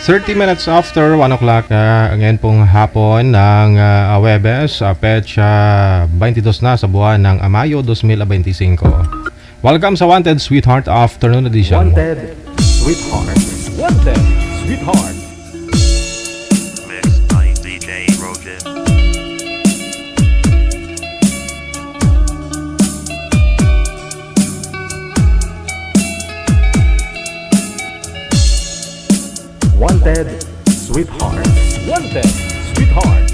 30 minutes after 1 o'clock ngayon pong hapon ng Huwebes, petsa 22 na sa buwan ng Mayo 2025. Welcome sa Wanted Sweetheart Afternoon Edition. Wanted Sweetheart. Wanted Sweetheart. Mixed by DJ Rogan. Wanted Sweetheart. Wanted Sweetheart. Wanted Sweetheart.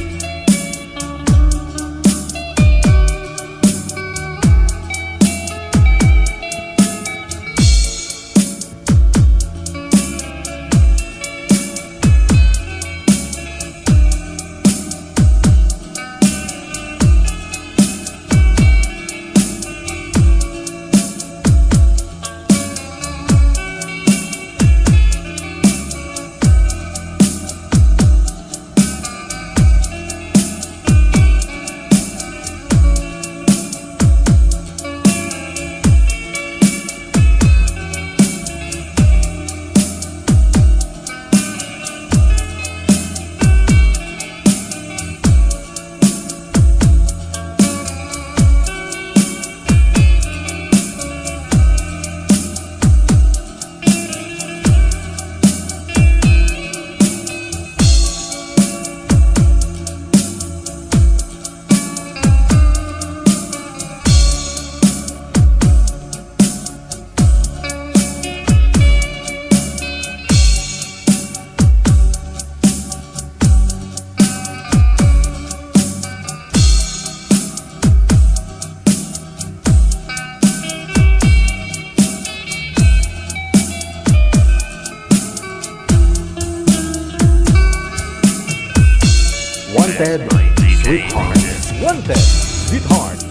Wanted Sweetheart. Wanted Sweetheart.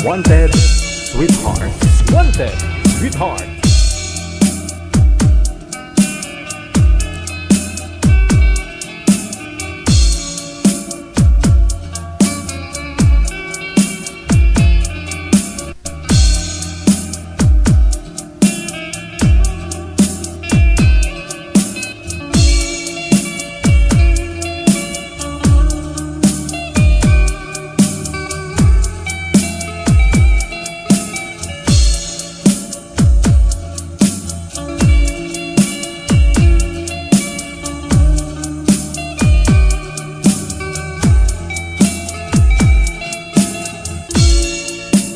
Wanted Sweetheart. Wanted Sweetheart.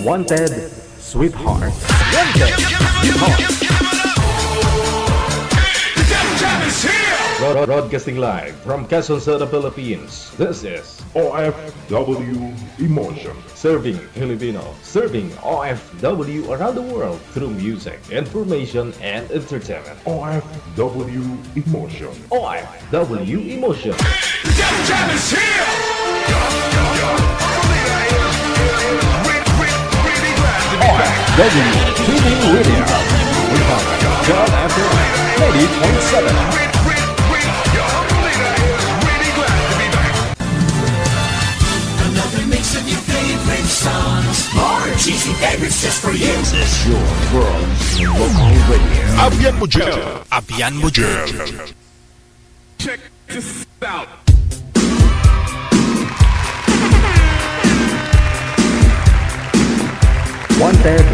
Wanted Sweetheart. Broadcasting live from Quezon City, Philippines. This is OFW Emotion. Serving Filipino, serving OFW around the world through music, information, and entertainment. OFW Emotion. OFW Emotion. OFW TV Radio. We have John after 80.7. Mix of your favorite songs. More cheesy favorites just for you. This is your world local radio. Abian mo dyan. Abian mo dyan. Check this out. Wanted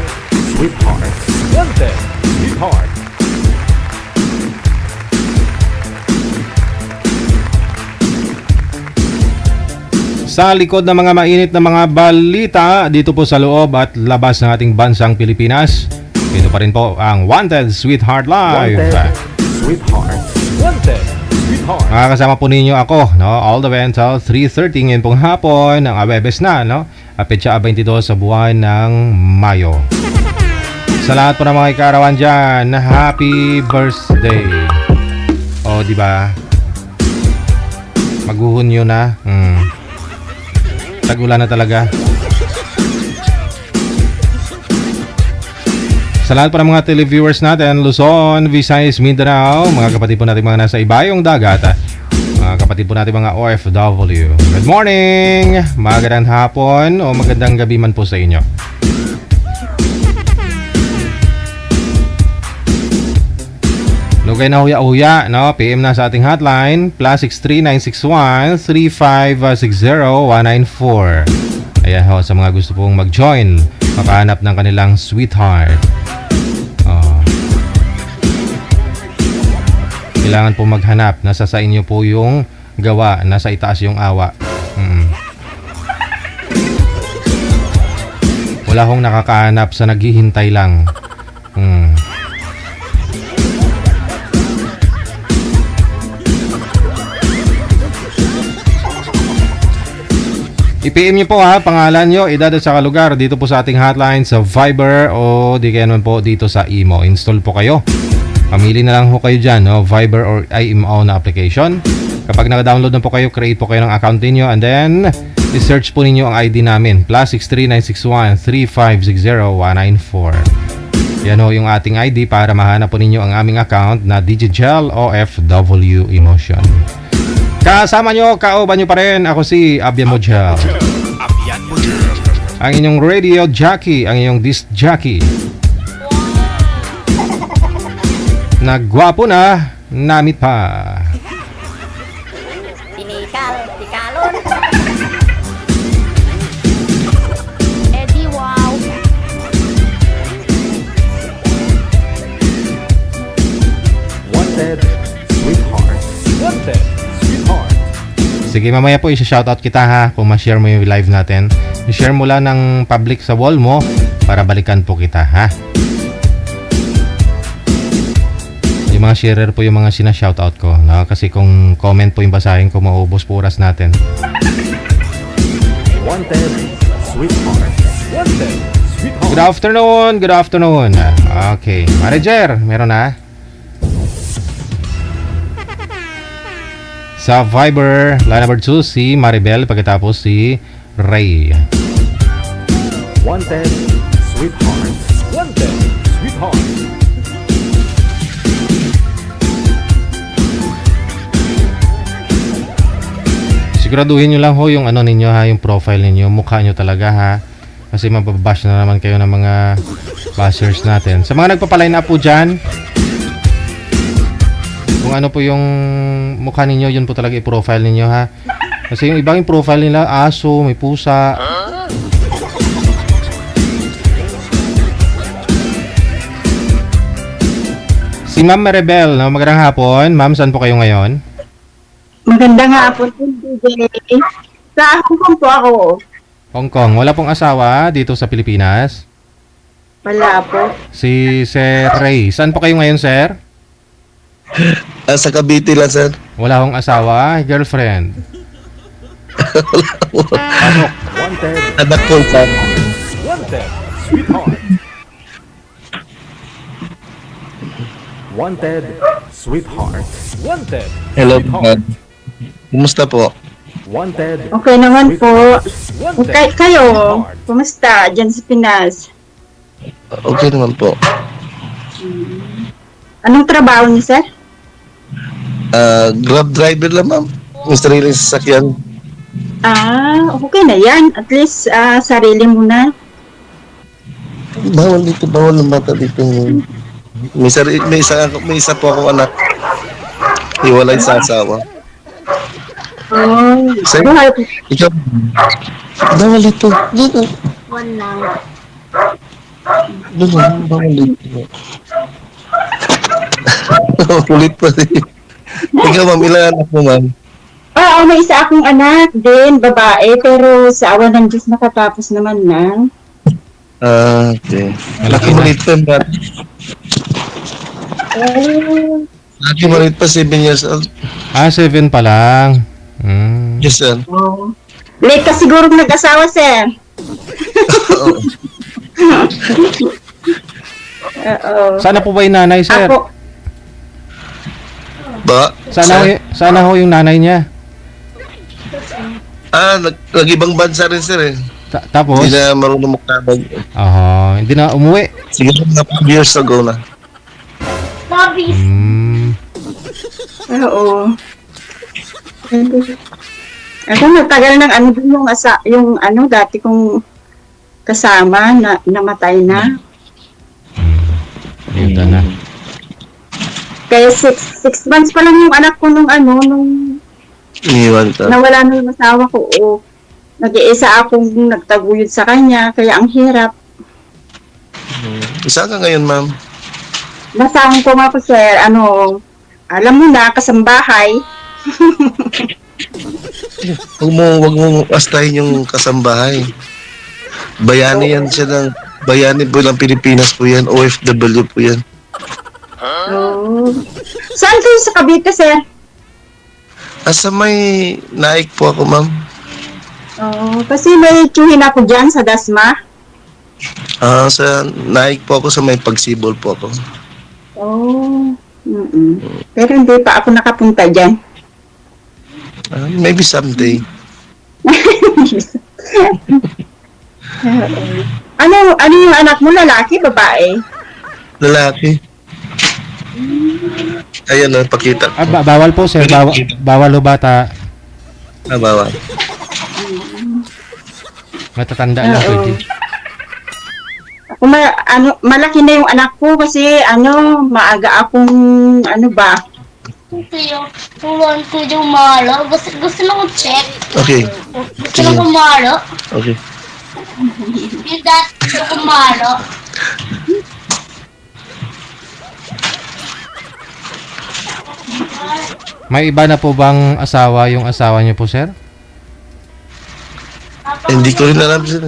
Sweetheart. Wanted Sweetheart. Sa likod ng mga mainit na mga balita dito po sa loob at labas ng ating bansang Pilipinas, Ito pa rin po ang Wanted Sweetheart Live. Wanted, Sweetheart. Wanted, Sweetheart. Makakasama po ninyo ako, no? All the way until 3:30 ngayon pong hapon ng Webes na, no? Petsa 22 sa buwan ng Mayo. Sa lahat po ng mga ikarawan dyan, happy birthday. O, di ba? Maghuhunyo na. Tag-ulan na talaga. Sa lahat po ng mga televiewers natin, Luzon, Visayas, Mindanao, mga kapatid po natin mga nasa ibayong dagat, mga kapatid po natin mga OFW. Good morning! Magandang hapon o magandang gabi man po sa inyo. Lugay na huya-huya, no? PM na sa ating hotline, +63961-3560-194. Ayan ho, sa mga gusto pong mag-join, makahanap ng kanilang sweetheart. Kailangan po maghanap, nasa sa inyo po yung gawa, nasa itaas yung awa. Wala hong nakakahanap sa naghihintay lang. I-PM nyo po ha, pangalan nyo, edad at saka lugar dito po sa ating hotline sa Viber o di kaya naman po dito sa Imo. Install po kayo. Pamili na lang po kayo dyan, no? Viber or IMO na application. Kapag naka-download na po kayo, create po kayo ng account niyo and then i-search po ninyo ang ID namin, +63961-3560-194. Yan ho yung ating ID para mahanap po ninyo ang aming account na Digigel OFW Emotion. Kasama nyo, kauban nyo pa rin. Ako si Abian Mojel. Abian Mojel. Ang inyong radio jockey, ang inyong disc jockey. Nagwapo na, namit pa. Tikalon. Eddie, wow. Wanted, Sweetheart. Wanted, Sweetheart. Sige, mamaya po i-shoutout kita ha kung ma-share mo yung live natin. I-share mo lang ng public sa wall mo para balikan po kita ha. Yung mga sharer po yung mga sina-shoutout ko, no? Kasi kung comment po yung basahin ko, maubos po oras natin. Wanted, Sweetheart. Wanted, Sweetheart. Good afternoon. Okay, Manager, meron na? Sa Viber, line number 2, si Maribel, pagkatapos si Ray. Wanted, Sweetheart. Wanted, Sweetheart. Siguraduhin nyo lang ho yung ano ninyo ha, yung profile ninyo, mukha nyo talaga ha. Kasi mababash na naman kayo ng mga bashers natin. Sa mga nagpapaline up po dyan, kung ano po yung mukha ninyo, yun po talaga i-profile ninyo ha. Kasi yung ibang profile nila, aso, may pusa. Si Ma'am Maribel, no? Magandang hapon. Ma'am, saan po kayo ngayon? Magandang hapon po, DJ. Sa Hong Kong po ako. Hong Kong. Wala pong asawa dito sa Pilipinas? Wala po. Si Sir Ray. Saan po kayo ngayon, sir? Sa Cavite lang, sir. Wala akong asawa, girlfriend. Pasok. Wanted, Anak ko, sir. Wanted, Sweetheart. Wanted, Sweetheart. Wanted, Hello, Sweetheart. Kumusta po? Wanted, Okay naman po. Wanted, Kayo, Sweetheart. kumusta dyan sa Pinas? Okay naman po. Anong trabaho niyo, sir? Grab driver lang, ma'am. Yung sariling sasakyan. Okay na yan. At least, sarili mo na. Bawal dito, bawal ng bata dito. May isa po ako anak. Iwalay sa asawa. Sir? Buhay po. Ikaw, bawal dito. Dito. Wala. Dito, bawal dito. Kulit pa rin. Ikaw, ma'am, ilan anak mo, ma'am? Oo, may isa akong anak din, babae, pero sa awa ng Diyos nakatapos naman na. Okay. Malaki Laki na. maliit pa yung bata. Oh. Laki maliit pa, 7 years old. 7 pa lang. Yes, sir. Oh. Late ka siguro nag-asawa, sir. Oo. Oo. Sana po ba yung nanay, sir? Ako, Ba? Sana ho yung nanay niya. Nag-ibang bansa rin, sir, eh. Tapos? Hindi na marunong magkabag. Hindi na umuwi. Siguro na 5 years ago na. oo. Ako nagtagal ng ano din yung ano dati kong kasama na namatay na. Ayun na. Kaya 6 months pa lang yung anak ko nung Iniwan ka. nawala na yung asawa ko. O, nag-iisa akong nagtaguyod sa kanya, kaya ang hirap. Isa ka ngayon, ma'am. Nasaan ko nga po, sir, alam mo na, kasambahay. Huwag mo astahin yung kasambahay. Bayani yan siya ng... Bayani po ng Pilipinas po yan. OFW po yan. Oh. Saan kayo sa Cavite, sir? Asa may naik po ako, ma'am. Oh, kasi may tsuhin ako dyan sa Dasma. Sa naik po ako sa may pagsibol po ako. Oh. Pero hindi pa ako nakapunta dyan. Maybe someday. Ano yung anak mo, lalaki, babae? Lalaki. Ayan na, pakita. Bawal po, sir. Bawal o bata. Bawal. Matatanda lang Oo. pwede. Ako malaki na yung anak ko kasi maaga akong Turuan ko yung malo. Gusto na kong check. Okay. Gusto na kong malo. Okay. Yung dati gusto kong malo. May iba na po bang asawa yung asawa niyo po, sir? Hindi ko rin alam, sir.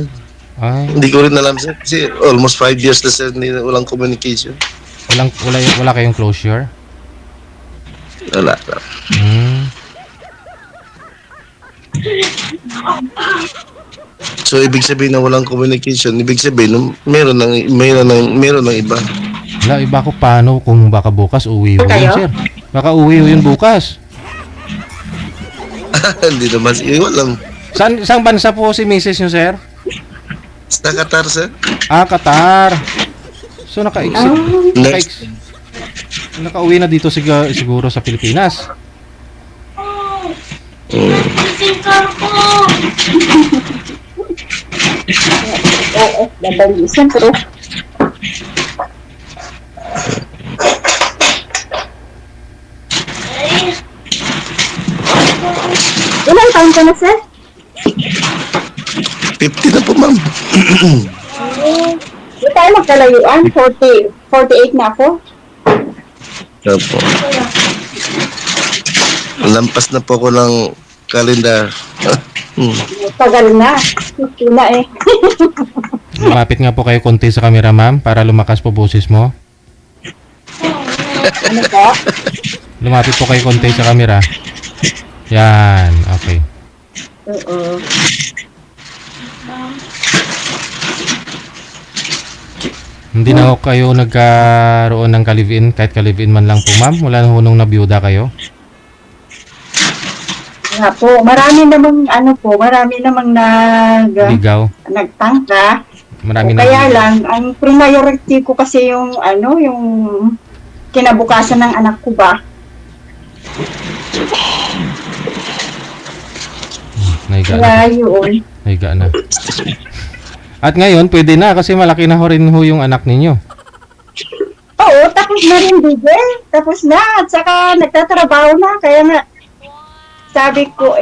Ay, Hindi ko rin alam, sir. Kasi almost 5 years na, sir, walang communication. wala kayong closure? Wala. So, ibig sabihin na walang communication, ibig sabihin, meron ng iba. Wala, iba ko paano kung baka bukas uwi ho yun, Kayo? sir. Baka uwi ho yun bukas. Hindi naman, walang. Saan bansa po si Mrs. nyo, sir? Sa Qatar, sir. Qatar. So, Next. nakauwi na dito siguro sa Pilipinas. Gising ka ko. Oo, dadali. Siyempre. Ilan taon ka na, sir? 50 na po, ma'am. Hindi tayo magkalayuan. 48 na ako. Opo. Lampas na po ako ng kalendar. Tagal na. 50 na eh. Lumapit nga po kayo konti sa camera, ma'am, para lumakas po boses mo. Ano po? Lumapit po kayo konti sa camera. Yan, okay. Oo. Hindi na ho kayo nagkaroon ng ka-live-in, kahit ka-live-in man lang po, ma'am? Wala na ho nung nabiyuda kayo? Nga po. Marami namang Ligaw? nagtangka. Marami na. Kaya lang, ang priority ko kasi yung kinabukasan ng anak ko ba. Nahiga na. Kaya yun. Nahiga na. At ngayon, pwede na kasi malaki na ho rin ho yung anak ninyo. Oo, tapos na rin, DJ. Tapos na. At saka nagtatrabaho na. Kaya nga, sabi ko,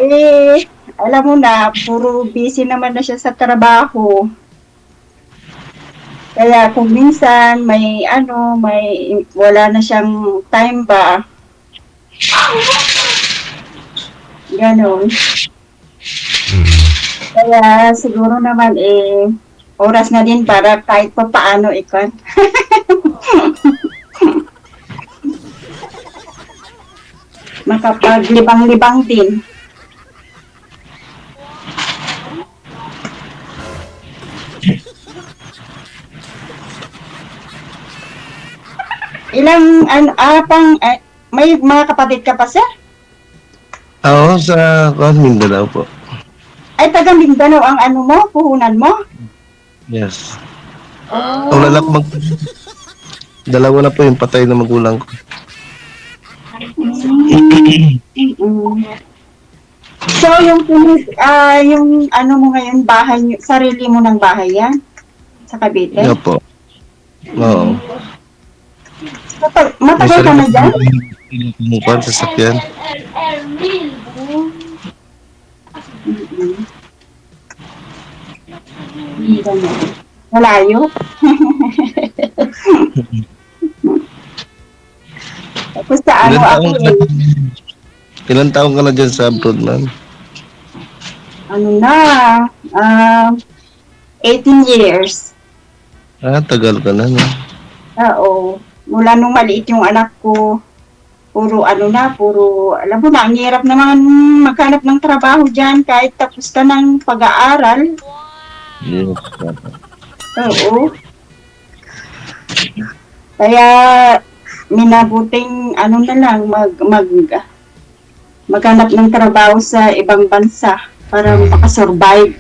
alam mo na, puro busy naman na siya sa trabaho. Kaya kung minsan may wala na siyang time ba. Ganon. Kaya siguro naman oras na din para kahit pa paano ikon. Makapaglibang-libang din. Ilang, may mga kapatid ka pa, sir? Ako sa Mindanao po. Ay, taga Mindanao ang ano mo, puhunan mo? Yes. Wala lang dalawa na po yung patay na magulang ko. So, yung ano mo ngayon, bahay, sarili mo ng bahay yan? Sa Cavite? Yeah po. Oo. Matagal ka na dyan? Kumukuhan sa sakyan. Malayo? Tapos sa ano ako Ilan taon ka na dyan sa abroad, ma'am? ano na, 18 years. Tagal ka na, no? Oo. Mula nung maliit yung anak ko, puro alam mo na, ang hirap naman maghanap ng trabaho dyan kahit tapos ka ng pag-aaral. Yes. Oo. Kaya, minabuting na lang, maghanap ng trabaho sa ibang bansa para makasurvive.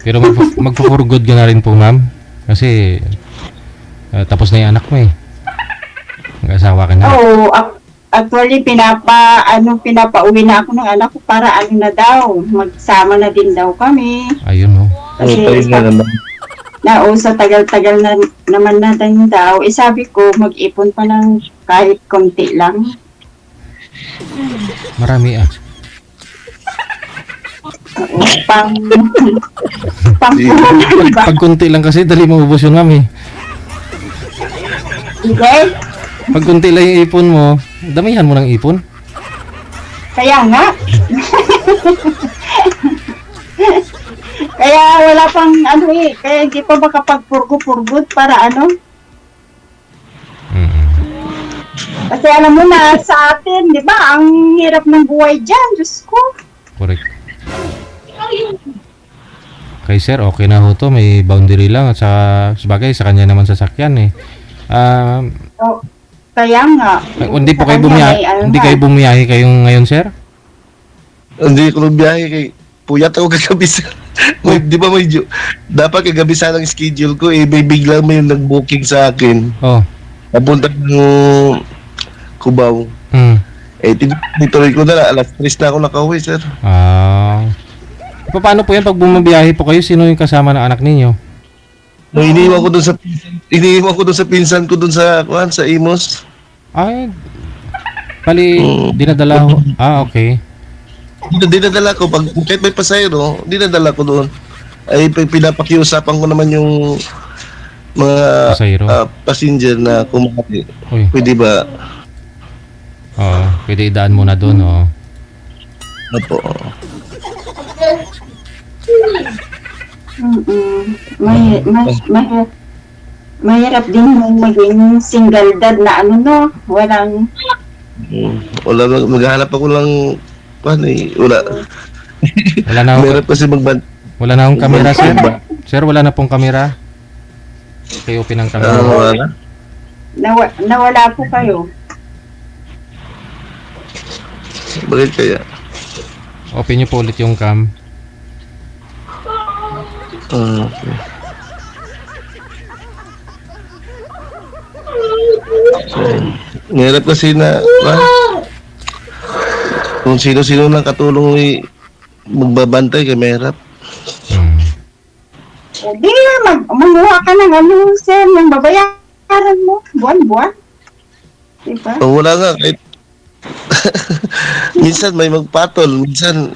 Pero magpo-for good ka na rin po, ma'am. Kasi tapos na yung anak mo eh. Mag-asawa ka na. Oo, actually pinapauwi na ako ng anak ko para na daw, magsama na din daw kami. Ayun, no. Kasi sa tagal-tagal na naman natin daw, sabi ko mag-ipon pa ng kahit konti lang. Marami ah. Oo, pang Pag kunti lang kasi, dali maubos yun, ma'am eh. Hindi. Pag kunti lang yung ipon mo, damihan mo ng ipon. Kaya nga. Kaya wala pang kaya hindi pa makapagpurgo-purgot para Kasi alam mo na sa atin, di ba, ang hirap ng buhay dyan, Diyos ko. Correct. Kay sir, okay na ho to. May boundary lang at sabagay sa kanya naman sasakyan eh. Kaya nga. Hindi po kayo bumiyahe. Hindi kayo bumiyahe kayong ngayon, sir? Hindi ko biyahe kay puyat ako kagabi sa di ba medyo dapat kagabi sana ang schedule ko may biglang may nag-booking sa akin. Papunta ng Cubao. Tinuloy ko na alas 3 na ako nakauwi, sir. Paano po yan pag bumabiyahe po kayo? Sino yung kasama ng anak ninyo? Iniwan ko doon sa pinsan ko doon sa Imos. Ay, pali dinadala ho. Okay. Dinadala ko pag kahit may pasahero, dinadala ko doon. Ay pinapakiusapan ko naman yung mga passenger na kumakain. Pwede ba? Oo, pwede idaan muna doon, Opo. Mahirap din maging single dad na walang wala maghahanap ako lang wala na mahirap kasi wala na akong kamera, sir. Sir, wala na pong kamera. Kayo open ang kamera. Nawala po kayo. Bakit kaya? Open nyo po ulit yung cam. Okay. Mahirap kasi na kung sino-sino lang katulong magbabantay kay mahirap. Hindi, manguha ka ng sir, ng babayaran mo, buwan-buwan. Diba? Wala nga, kahit minsan may magpatol, minsan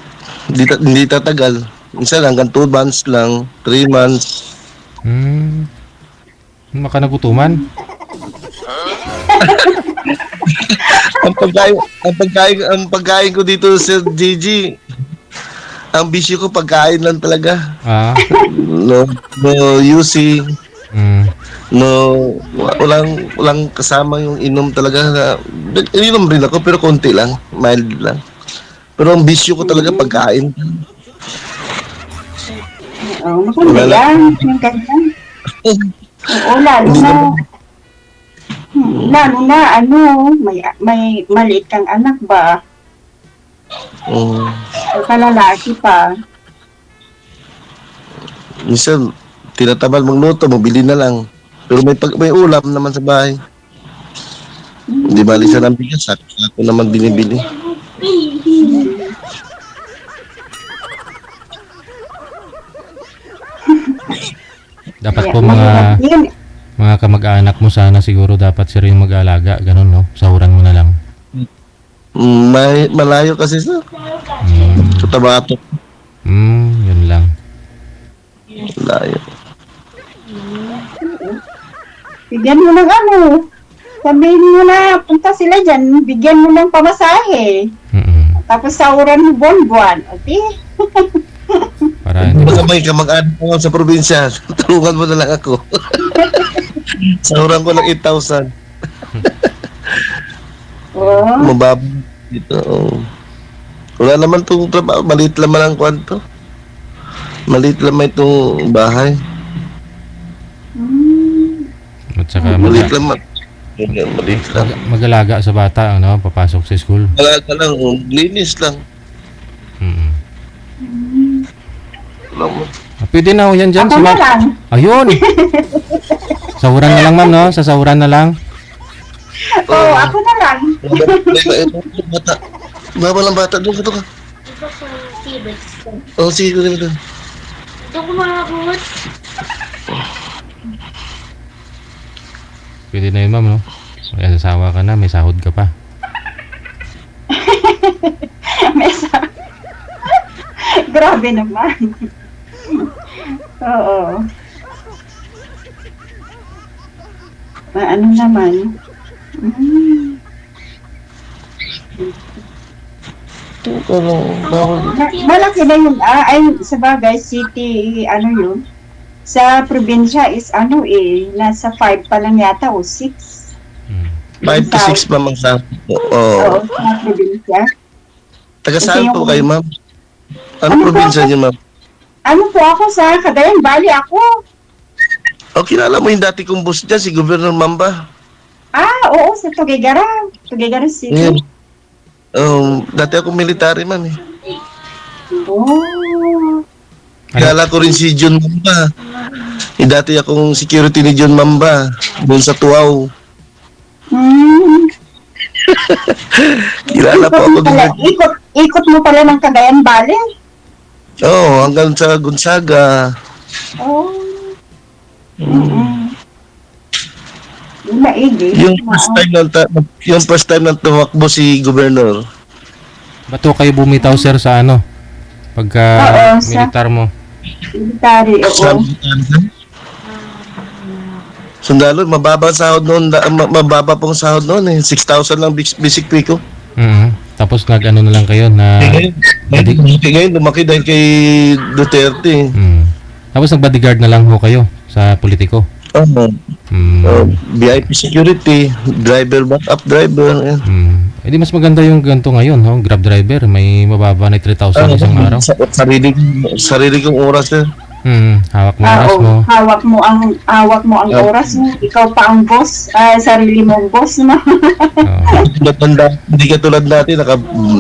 hindi tatagal. Minsan hanggang 2 months lang, 3 months. Maka nagutuman. ang pagkain ko dito sa Gigi, Ang bisyo ko pagkain lang talaga. Ah. No using, Mm. walang kasama yung inom talaga. Ininom rin ako pero konti lang, mild lang. Pero ang bisyo ko talaga pagkain. Oo, maganda yan. Yung ganyan. Oo, lalo na, may maliit kang anak ba? O kalalaki pa. Minsan, tinatamad magluto, mabili na lang. Pero may ulam naman sa bahay. Hindi bali siya ng bigas, ako naman binibili. Dapat po mga kamag-anak mo sana siguro dapat sila yung mag-aalaga, ganun no? Sahuran mo na lang. Malayo kasi sa Cotabato. Yun lang. Malayo. Bigyan mo ng ano. Sabihin mo na, punta sila dyan, bigyan mo ng pamasahe. Tapos sahuran mo buwan-buwan. Okay? Para hindi Baka may kamag-anak mo sa probinsya, tulungan mo na lang ako. Sahuran ko lang 8,000. Mababa dito. Wala naman itong trabaho. Maliit naman ang kwanto. Maliit naman itong bahay. at saka Maliit naman. Maliit lang. mag-alaga sa bata, ano, papasok sa school. Alaga lang. Linis lang. Alam mo. Pwede na ho yan dyan. Ako na lang. Ayun! Sahuran na lang, ma'am, no? Sa sahuran na lang. Oo, ako na lang. Bata. Baba lang bata. Doon ka. Ito sa Sibes. Oo, sige. Ito ko mga buhat. Pwede na yun, ma'am, no? May asawa ka na, may sahod ka pa. Grabe naman. Oo. Ano naman? Malaki na yun. Ay, sa bagay, city, ano yun? Sa probinsya is nasa 5 pa lang yata o 6. 5 to 6 pa mang sa. Oo, sa probinsya. Taga saan po kayo, ma'am? Ano probinsya niyo, ma'am? Ano po ako sa Cagayan Valley ako. O, kilala mo yung dati kong boss dyan, si Governor Mamba. Oo, sa Tuguegarao. Tuguegarao City. Yeah. Dati ako military man eh. Oh. Kilala ko rin si John Mamba. Dati akong security ni John Mamba doon sa Tuaw. Kilala po ako doon. Ikot mo pala ng Cagayan Valley? Oo, hanggang sa Gonzaga. Oh. Maigi. Yung first time na tumakbo si Governor. Ba't ho kayo bumitaw, sir, sa ano? Pagka militar mo? Military, oo. Sundalo, mababa sahod noon, mababa pong sahod noon eh. 6,000 lang basic pay ko. Tapos nag-ano na lang kayo na... Ngayon, lumaki dahil kay Duterte. Tapos nag-bodyguard na lang ho kayo sa politiko. VIP security, driver, backup driver. Eh di mas maganda yung ganito ngayon, ho? Grab driver, may mababa na 3,000 isang araw. Sarili kong oras eh. Hawak mo oras mo. Hawak mo ang oras mo. Ikaw pa ang boss. Sarili mong boss mo. Hindi ka tulad natin,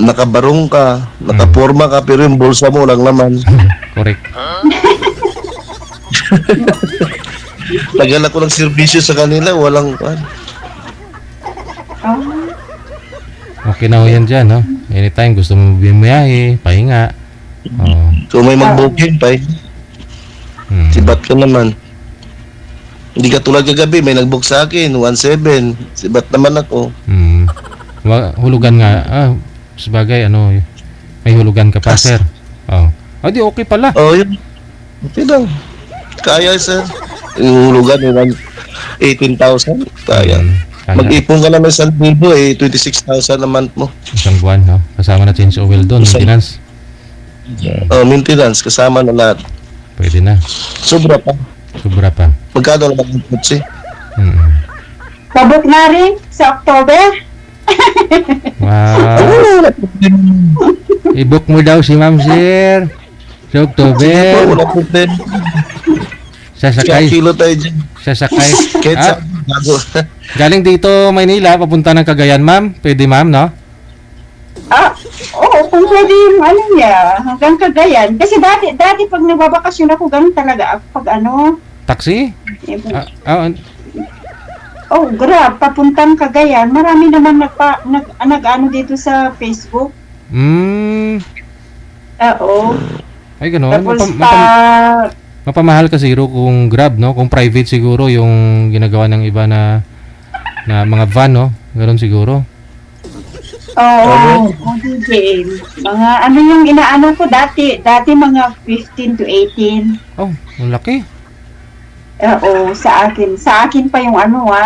nakabarong ka, nakaporma ka, pero yung bulsa mo walang laman. Correct. Tagal ako ng serbisyo sa kanila, walang... Okay na ho yan dyan, no? Anytime gusto mo bumiyahe, pahinga. Kung may mag-booking pa sibat ka naman. Hindi ka tulad kagabi, may nag-book sa akin, 1,700. Sibat naman ako. Hulugan nga. Sabagay, ano, may hulugan ka pa, sir. Di okay pala. Yun. Okay lang. Kaya, sir. Yung hulugan, 18,000. Kaya. Mag-ipon ka naman 1,000 26,000 a month mo. Isang buwan, no? Kasama na change oil doon, maintenance. Maintenance, kasama na lahat. Pwede na. Sobra pa. Sobra pa. Magkano naman ang kotse? Pabok na rin sa October. Wow. I-book mo daw si Ma'am Sir. Sa October. Wala problema. Sasakay. Kilo tayo dyan. Sasakay. Kahit sa Ah, bago. galing dito Maynila, papunta ng Cagayan, ma'am. Pwede, ma'am, no? Oo, kung pwede yung ano niya, hanggang Cagayan. Kasi dati pag nagbabakasyon ako, ganun talaga. Pag ano, Taxi? Grab, papuntang Cagayan. Marami naman nag-ano dito sa Facebook. Oo. Ay, gano'n. Tapos Mapamahal kasi kung Grab, no? Kung private siguro yung ginagawa ng iba na mga van, no? Gano'n siguro. Oo, DJ. Mga ano yung inaano ko dati mga 15 to 18. Oh, ang laki. Oo, sa akin pa yung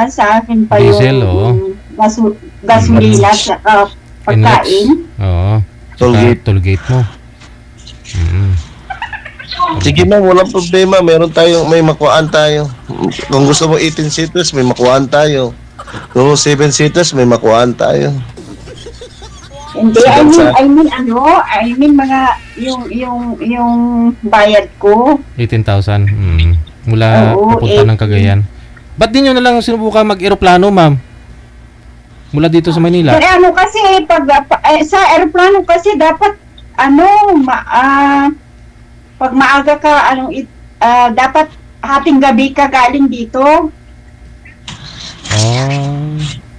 sa akin pa Diesel, yung gasolina sa pagkain. Oo. Tollgate mo. Sige ma'am, walang problema. May makuhaan tayo. Kung gusto mo 18 seaters, may makuhaan tayo. Kung 7 seaters, may makuhaan tayo. Hindi, I mean mga yung bayad ko. 18,000. Mula papunta ng Cagayan. Ba't di nyo na lang sinubukan mag-aeroplano, ma'am? Mula dito sa Manila. Pero ano kasi, sa aeroplano kasi dapat, pag maaga ka, dapat hating gabi ka galing dito.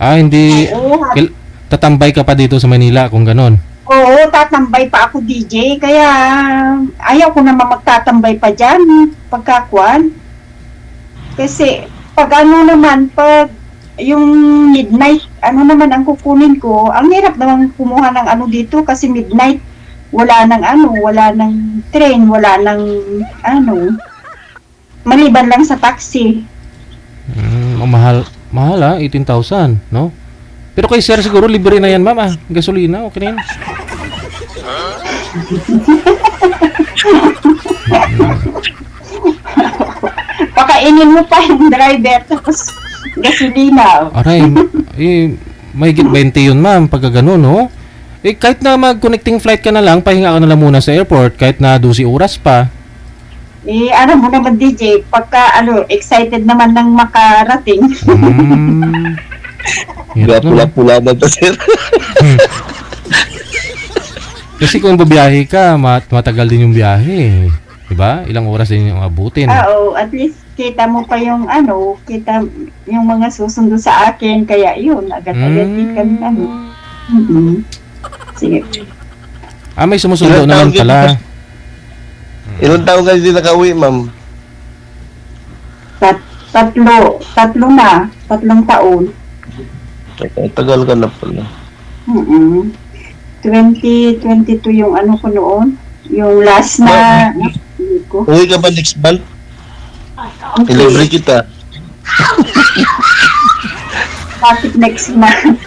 Hindi. Tatambay ka pa dito sa Manila kung ganon. Oo, tatambay pa ako, DJ. Kaya, ayaw ko naman magtatambay pa dyan, pagkakuan. Kasi, pag yung midnight, naman ang kukunin ko, ang hirap naman kumuha ng dito kasi midnight, wala ng train, wala ng maliban lang sa taxi. Mahal 18,000, no? Pero kay sir siguro libre na yan, ma'am. Gasolina, okay na yan. Pakainin mo pa yung driver tapos gasolina. Aray, mahigit 20 yun, ma'am, pagka ganun, no? Kahit na mag-connecting flight ka na lang, pahinga ka na lang muna sa airport, kahit na 12 oras pa. Mo naman, DJ, pagka, excited naman ng makarating. Pula-pula na to, sir. Kasi kung babiyahe ka, matagal din yung biyahe. Diba? Ilang oras din yung abutin. Oo, at least kita mo pa yung kita yung mga susundo sa akin. Kaya yun, agad-agad kami Sige. May sumusundo naman pala. Ilang taon ka hindi nakauwi, ma'am? Tatlo na. 3 taon. Tagal ka na pala. 2022 yung ko noon. Yung last na ko. Uwi ka ba next month? Delivery kita. Bakit next month?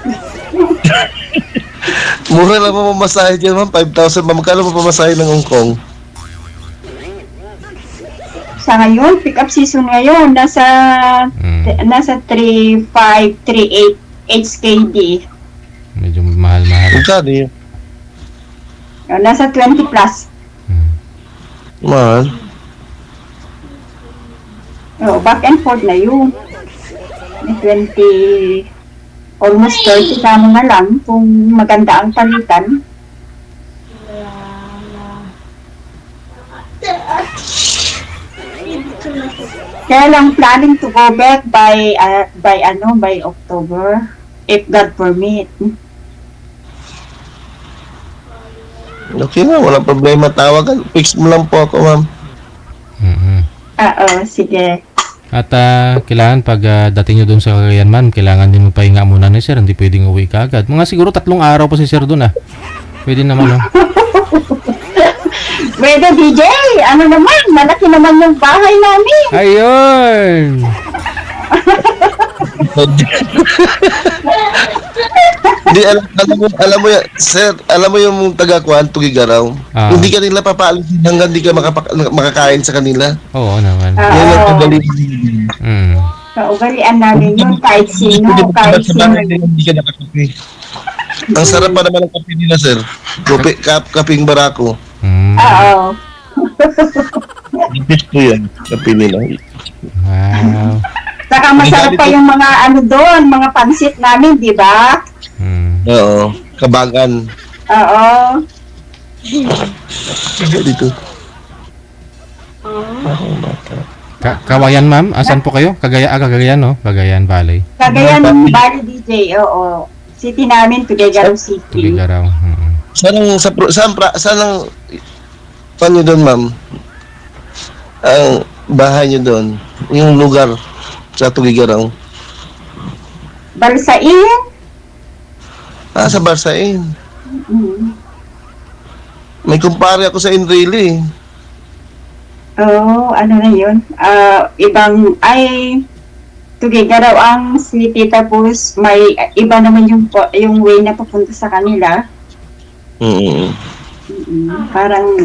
Mura lang mamasahe dyan, ma'am. 5,000. Magkano pa pamasahe ng Hong Kong? Sa ngayon, pick-up season ngayon, nasa 3.5, 3.8 HKD. Medyo mahal-mahal. Magkano yun? Nasa 20 plus. Mahal. Back and forth na yun. 20, almost 30 kamo na lang kung maganda ang palitan. Kaya lang planning to go back by October, if God permit. Okay na, walang problema. Tawagan. Fix mo lang po ako, ma'am. Sige. At kailangan pag dating nyo doon sa Cagayan, ma'am, kailangan din magpahinga muna ni sir. Hindi pwedeng uwi ka agad. Mga siguro 3 araw pa si sir doon, Pwede naman, no? Pwede, DJ. Naman, malaki naman yung bahay namin. Hindi Hindi, alam mo yan, sir, alam mo yung taga-kuhan, Tugigaraw, Ah. hindi ka nila papaalisin hanggang di ka makakain sa kanila. Oo naman. Yan ang Oo. ugalian. Mm. Kaugalian namin yun kahit sino, kahit Sa sino. bahay nila, hindi ka nakakape. Ang sarap pa naman ang kape nila, sir. Kaping barako. Mm. Oo. Ipis po yan, kape nila. Wow. Saka masarap pa yung mga ano doon, mga pansit namin, di ba? Mm. Oo, kabagan. Oo. Dito. Kawayan, ma'am? Asan po kayo? Cagayan, no? Cagayan Valley. Cagayan ng Bali DJ, oo. City namin, Tuguegarao City. Tugigaraw. Mm. Saan ang paano doon, ma'am? Ang bahay niyo doon, yung lugar sa Tugigaraw. Balsain. Sa Barsain. Mm. May kumpare ako sa Enrile. Oo, ano na yun? Tuguegarao ang city, tapos may iba naman yung way na papunta sa kanila. Mm. Parang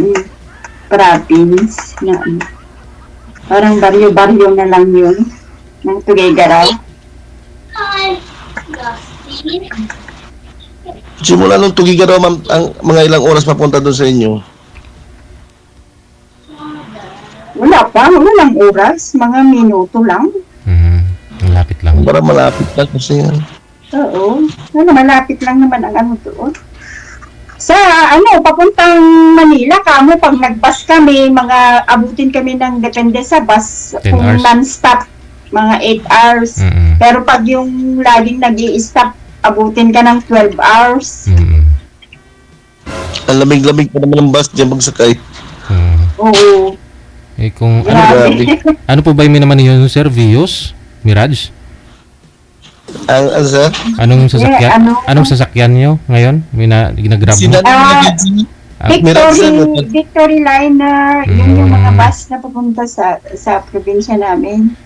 province na parang baryo-baryo na lang yun ng Tuguegarao. Simula nung Tugigaraw, ma'am, ang mga ilang oras papunta doon sa inyo. Walang oras, mga minuto lang. Mm. Malapit lang. Para malapit lang kasi yan. Oo, malapit lang naman ang ano doon. Sa papuntang Manila, kamo pag nag-bus kami, abutin kami ng depende sa bus, 10 kung hours. non-stop, mga 8 hours. Mm. Pero pag yung laging nag-i-stop, abutin ka ng 12 hours. Mm. Ang lamig-lamig pa naman ng bus dyan magsakay. Mm. Oo. Eh kung Grabe. ano po ba yung naman yun, sir? Vios? Mirage? Ang sir? Anong sasakyan? ano? Anong sasakyan nyo ngayon? Ginagrab mo? Victory Liner, yun yung mga bus na papunta sa probinsya namin.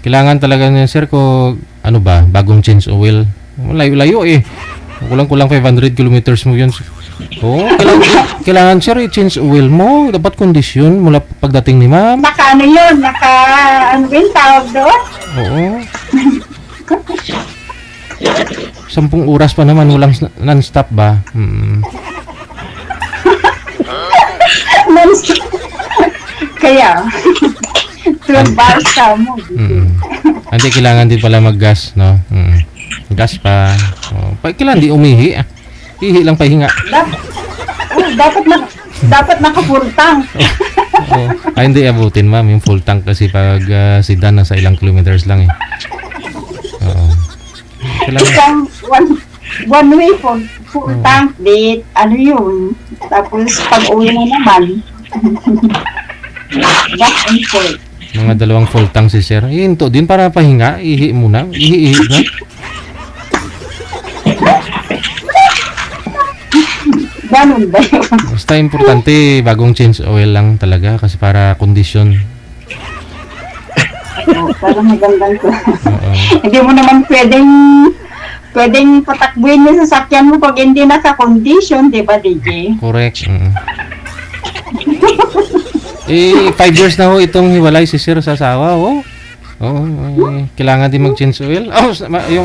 Kailangan talaga niya, sir, ko ano ba, bagong change oil. Layo-layo eh. Kulang-kulang 500 kilometers mo yun. Oo, kailangan sir, i-change oil mo. Dapat kondisyon mula pagdating ni ma'am. Ano yun? Ano ba yung tawag doon? Oo. 10 oras pa naman, walang non-stop ba? Kaya, 12 hours ka mo. Hindi, kailangan din pala mag-gas, no? Gas pa. Kailangan di umihi. Ihi lang pahinga. Dapat naka-full tank. Hindi abutin, ma'am. Yung full tank kasi pag sedan nasa ilang kilometers lang eh. Oo. Isang one way full tank date, ano yun. Tapos pag uwi mo naman, back and forth. Mga 2 full tank si sir. Hinto din para pahinga. Ihi muna. Ihi na. Ganun ba yun? Basta importante, bagong change oil lang talaga kasi para kondisyon. Para magandang ko. Oo. Hindi mo naman pwedeng patakbuhin yung sasakyan mo pag hindi naka-condition, di ba, DJ? Correct. 5 years na ho itong hiwalay si sir sa asawa, oh. Oo, kailangan din mag-change oil. Yung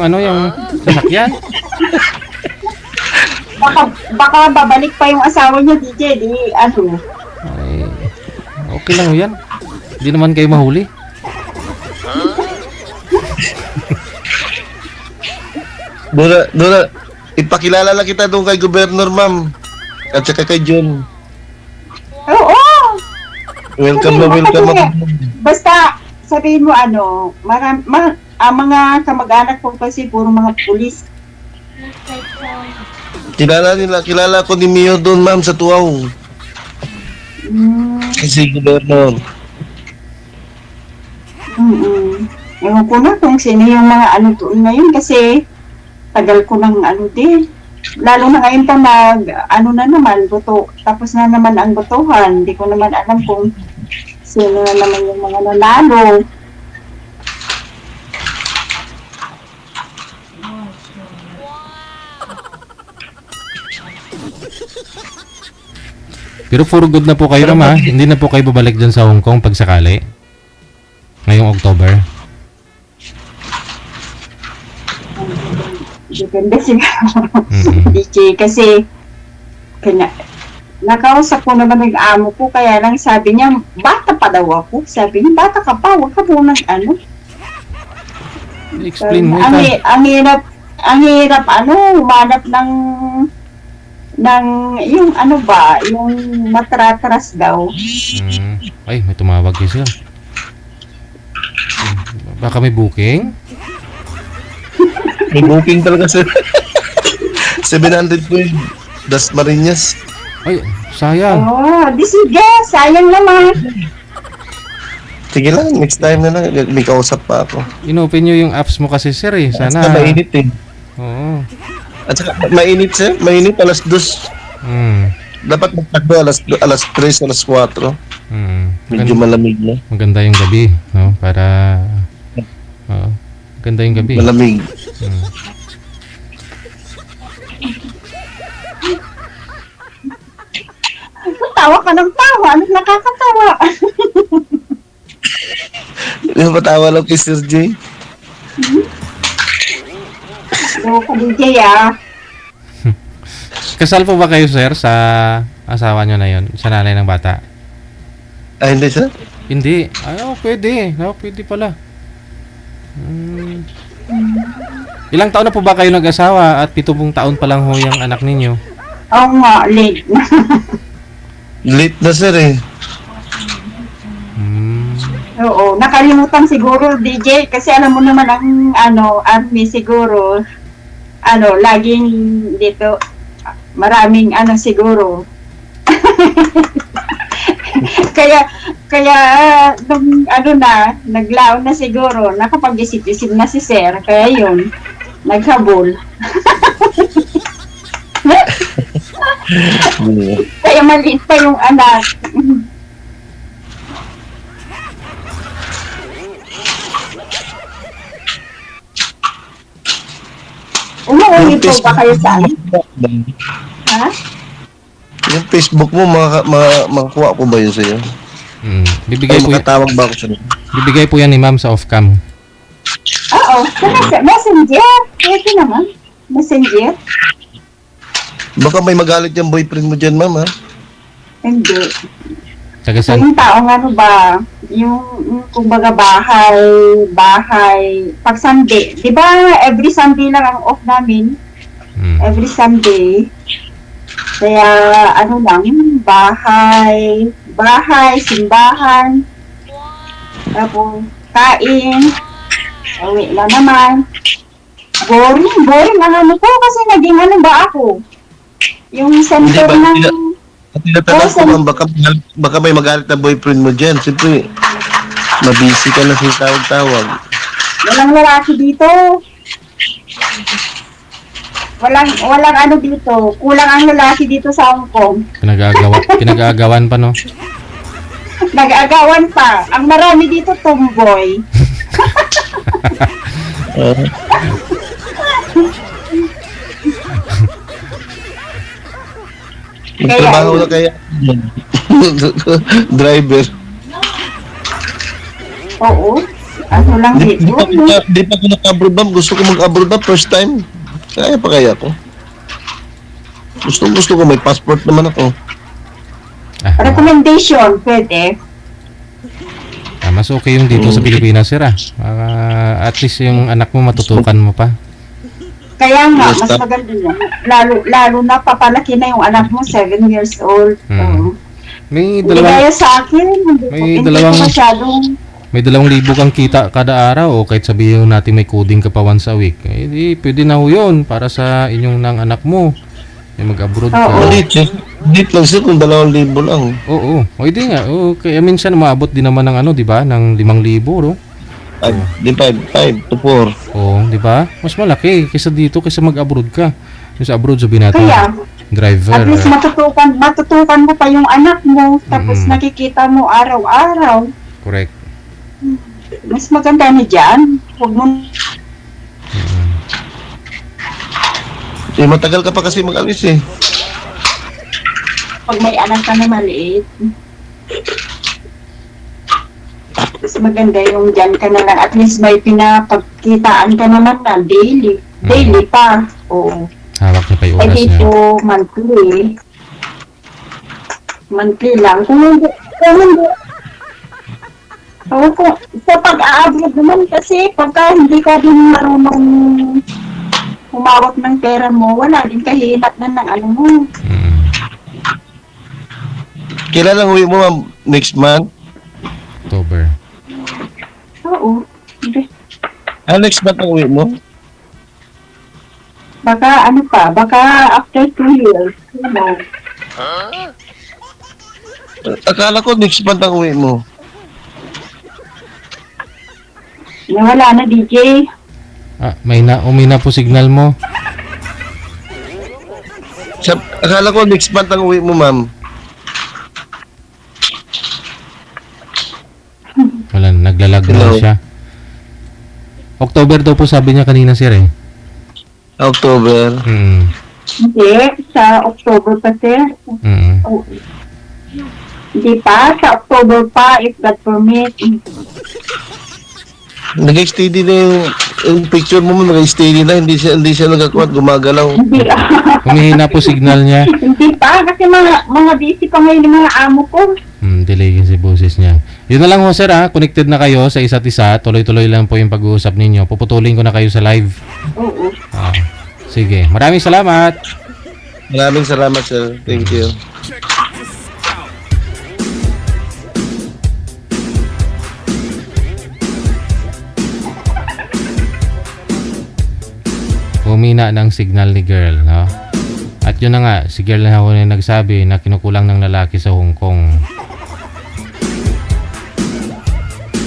sasakyan. Baka babalik pa yung asawa niya, DJ, Okay lang ho yan. Hindi naman kayo mahuli. Dora, ipakilala lang kita doon kay Governor, ma'am. At saka kay John. Oo! Welcome na welcome. Basta, sabihin mo ang mga kamag-anak ko kasi puro mga pulis. Kilala ko ni Mio doon, ma'am, sa Tuaw. Kasi Governor. Ewan ko na kung sino yung mga doon ngayon kasi tagal ko ng din. Lalo na ngayon pa tapos na naman ang botohan. Hindi ko naman alam kung sino na naman yung mga nanalo. Pero for good na po kayo, ma'am, ha? Hindi na po kayo babalik dyan sa Hong Kong pag sakali? Ngayong October? Depende siguro. Mm-mm. DJ, kasi nakausap ko naman ng amo ko, kaya lang sabi niya, bata pa daw ako. Sabi niya, bata ka pa, huwag ka muna ano. Explain mo ang, ito. ang hirap humanap ng yung ano ba, yung matratras daw. Ay, may tumawag kayo, sir. Baka may booking? May booking talaga sir. 700 po yun. Das Marinas. Ay, sayang. Oh, di sige, sayang naman. Sige lang, next time na lang. May kausap pa ako. Inopen nyo yung apps mo kasi, sir, eh. Sana. Sana. Mainit eh. Oo. At saka mainit sir. Mainit alas 2. Dapat magtakbo alas 3, alas 4. Medyo malamig na. Maganda yung gabi, no? Para maganda yung gabi. Malamig. Tawa ka ng tawa, anong nakakatawa? Yung patawa lang kay Sir J. Oo, DJ ah. Kasal po ba kayo, sir, sa asawa nyo na yon, sa nanay ng bata? Ah, hindi sir? Hindi. Ay, pwede. Pwede pala. Ilang taon na po ba kayo nag-asawa at 7 taon pa lang ho yung anak ninyo? Oo nga, late na. Late na sir eh. Oo, nakalimutan siguro DJ kasi alam mo naman ang army siguro laging dito maraming siguro. kaya nung naglaon na siguro, nakapag-isip-isip na si Sir, kaya yun, naghabol. Kaya maliit pa yung anak. Umuwi po ba kayo sa akin? Ha? Yung Facebook mo, makakuha ko ba yun sa'yo? Bibigay po makatawag ba ako sa'yo? Bibigay po yan ni ma'am sa off-cam. Oo, messenger. Pwede naman. Messenger. Baka may magalit yung boyfriend mo dyan, ma'am, ha? Hindi. Taga saan? Yung taong yung kumbaga bahay, pag Sunday, di ba every Sunday lang ang off namin? Every Sunday. Kaya bahay, simbahan, tapos kain, uwi na naman. Boring ang ko kasi naging ako. Yung center ng... Tinatanong ko, ma'am, baka may magalit na boyfriend mo dyan. Siyempre, mabisi ka na sa tawag-tawag. Walang lalaki dito. Walang dito. Kulang ang lalaki dito sa Hong Kong. Pinag-aagawan pa, no? Nag-aagawan pa. Ang marami dito, tomboy. Magtrabaho na kaya driver. Oo. Ano lang dito. Di pa ako naka-abroad, ma'am. Gusto ko mag-abroad na first time. Kaya pa kaya ako. Gusto ko, may passport naman ako. Recommendation, pwede. Mas okay yung dito sa Pilipinas, sir, at least yung anak mo matutukan mo pa. Kaya nga, mas maganda yan. Lalo na papalaki na yung anak mo, 7 years old. May Hindi kaya sa akin, hindi ko masyadong... May 2,000 kang kita kada araw o kahit sabihin natin may coding ka pa once a week. Di pwede na ho yun para sa inyong nang anak mo. Mag-abroad ka. Dito lang sir kung 2,000 lang. Oo. O hindi nga. Kaya minsan maabot din naman ng di ba? Ng 5,000, no? 5 to 4. Oo, di ba? Mas malaki kaysa dito, kaysa mag-abroad ka. Yung sa abroad, sabihin natin, kaya, driver. at least matutukan mo pa yung anak mo, tapos nakikita mo araw-araw. Correct. Mas maganda na dyan. Huwag mo... Matagal ka pa kasi mag-alis eh. Pag may anak ka na maliit. Mas maganda yung dyan ka na lang. At least may pinapagkitaan ka naman na daily. Daily pa. Oo. Hawak niya pa yung Ay oras niya. dito, monthly. Monthly lang. Kung hindi. Kung sa pag-aabot naman kasi pagka hindi ka din marunong humawak ng pera mo, wala din kahinat na ng ano mo. Kailan lang uwi mo, ma'am? Next month? October. Oo. Hindi. Next month ang uwi mo? Baka ano pa, baka after 2 years. Ano? Akala ko next month ang uwi mo. Nawala na, DJ. Umina po signal mo. Akala ko next month ang uwi mo, ma'am. Wala, naglalag na siya. October daw po sabi niya kanina, sir eh. October. Hindi, sa October pa, sir. Oh. Hindi pa, sa October pa, if God permit. Nag-steady na yung picture mo, nag-steady na, hindi siya nagkakuha, gumagalaw. Hindi. Humihina po signal niya. Hindi pa, kasi mga busy pa ngayon yung mga amo ko. Delay kasi boses niya. Yun na lang ho, sir ha. Connected na kayo sa isa't isa. Tuloy-tuloy lang po yung pag-uusap ninyo. Puputulin ko na kayo sa live. Oo. Sige. Maraming salamat. Maraming salamat, sir. Thank you. Humina ng signal ni girl, no? At yun na nga, si girl na ako na nagsabi na kinukulang ng lalaki sa Hong Kong.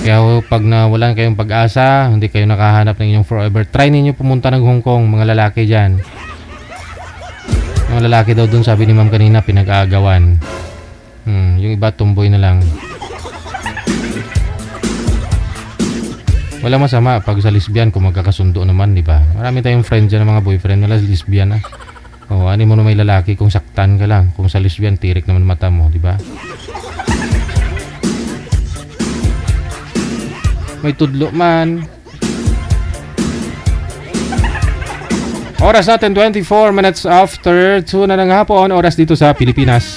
Kaya pag nawalan kayong pag-asa, hindi kayo nakahanap ng inyong forever, try ninyo pumunta ng Hong Kong, mga lalaki dyan. Mga lalaki daw dun, sabi ni ma'am kanina, pinag-aagawan. Yung iba, tumboy na lang. Wala masama pag sa lesbian kung magkakasundo naman, di ba? Marami tayong friend dyan, mga boyfriend, wala lesbian na. Ano mo na may lalaki kung saktan ka lang. Kung sa lesbian, tirik naman mata mo, di ba? May tudlo man. Oras natin 24 minutes after 2 na ng hapon. Oras dito sa Pilipinas.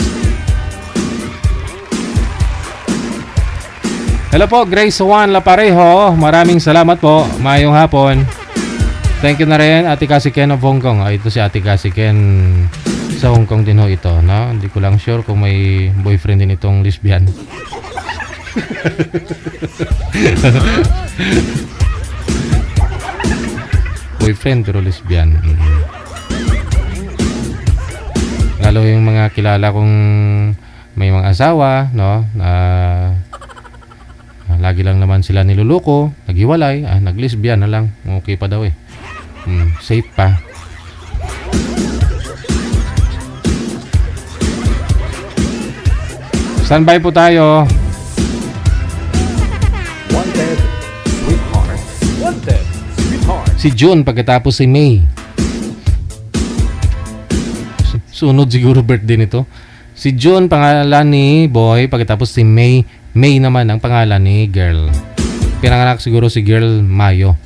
Hello po, Grace Juan Laparejo. Maraming salamat po. Mayong hapon. Thank you na rin, Ate Cassie Ken of Hong Kong. Ito si Ate Cassie Ken sa Hong Kong din ho ito. No? Hindi ko lang sure kung may boyfriend din itong lesbian. Boyfriend pero lesbian. Lalo yung mga kilala kong may mga asawa, no? Lagi lang naman sila niluluko, naghiwalay, naglesbian na lang. Okay pa daw eh. Safe pa. Standby po tayo. Wanted, sweetheart. Wanted, sweetheart. Si June pagkatapos si May. Sunod siguro birthday nito. Si June pangalan ni boy, pagkatapos si May. May naman ang pangalan ni girl. Pinanganak siguro si girl Mayo.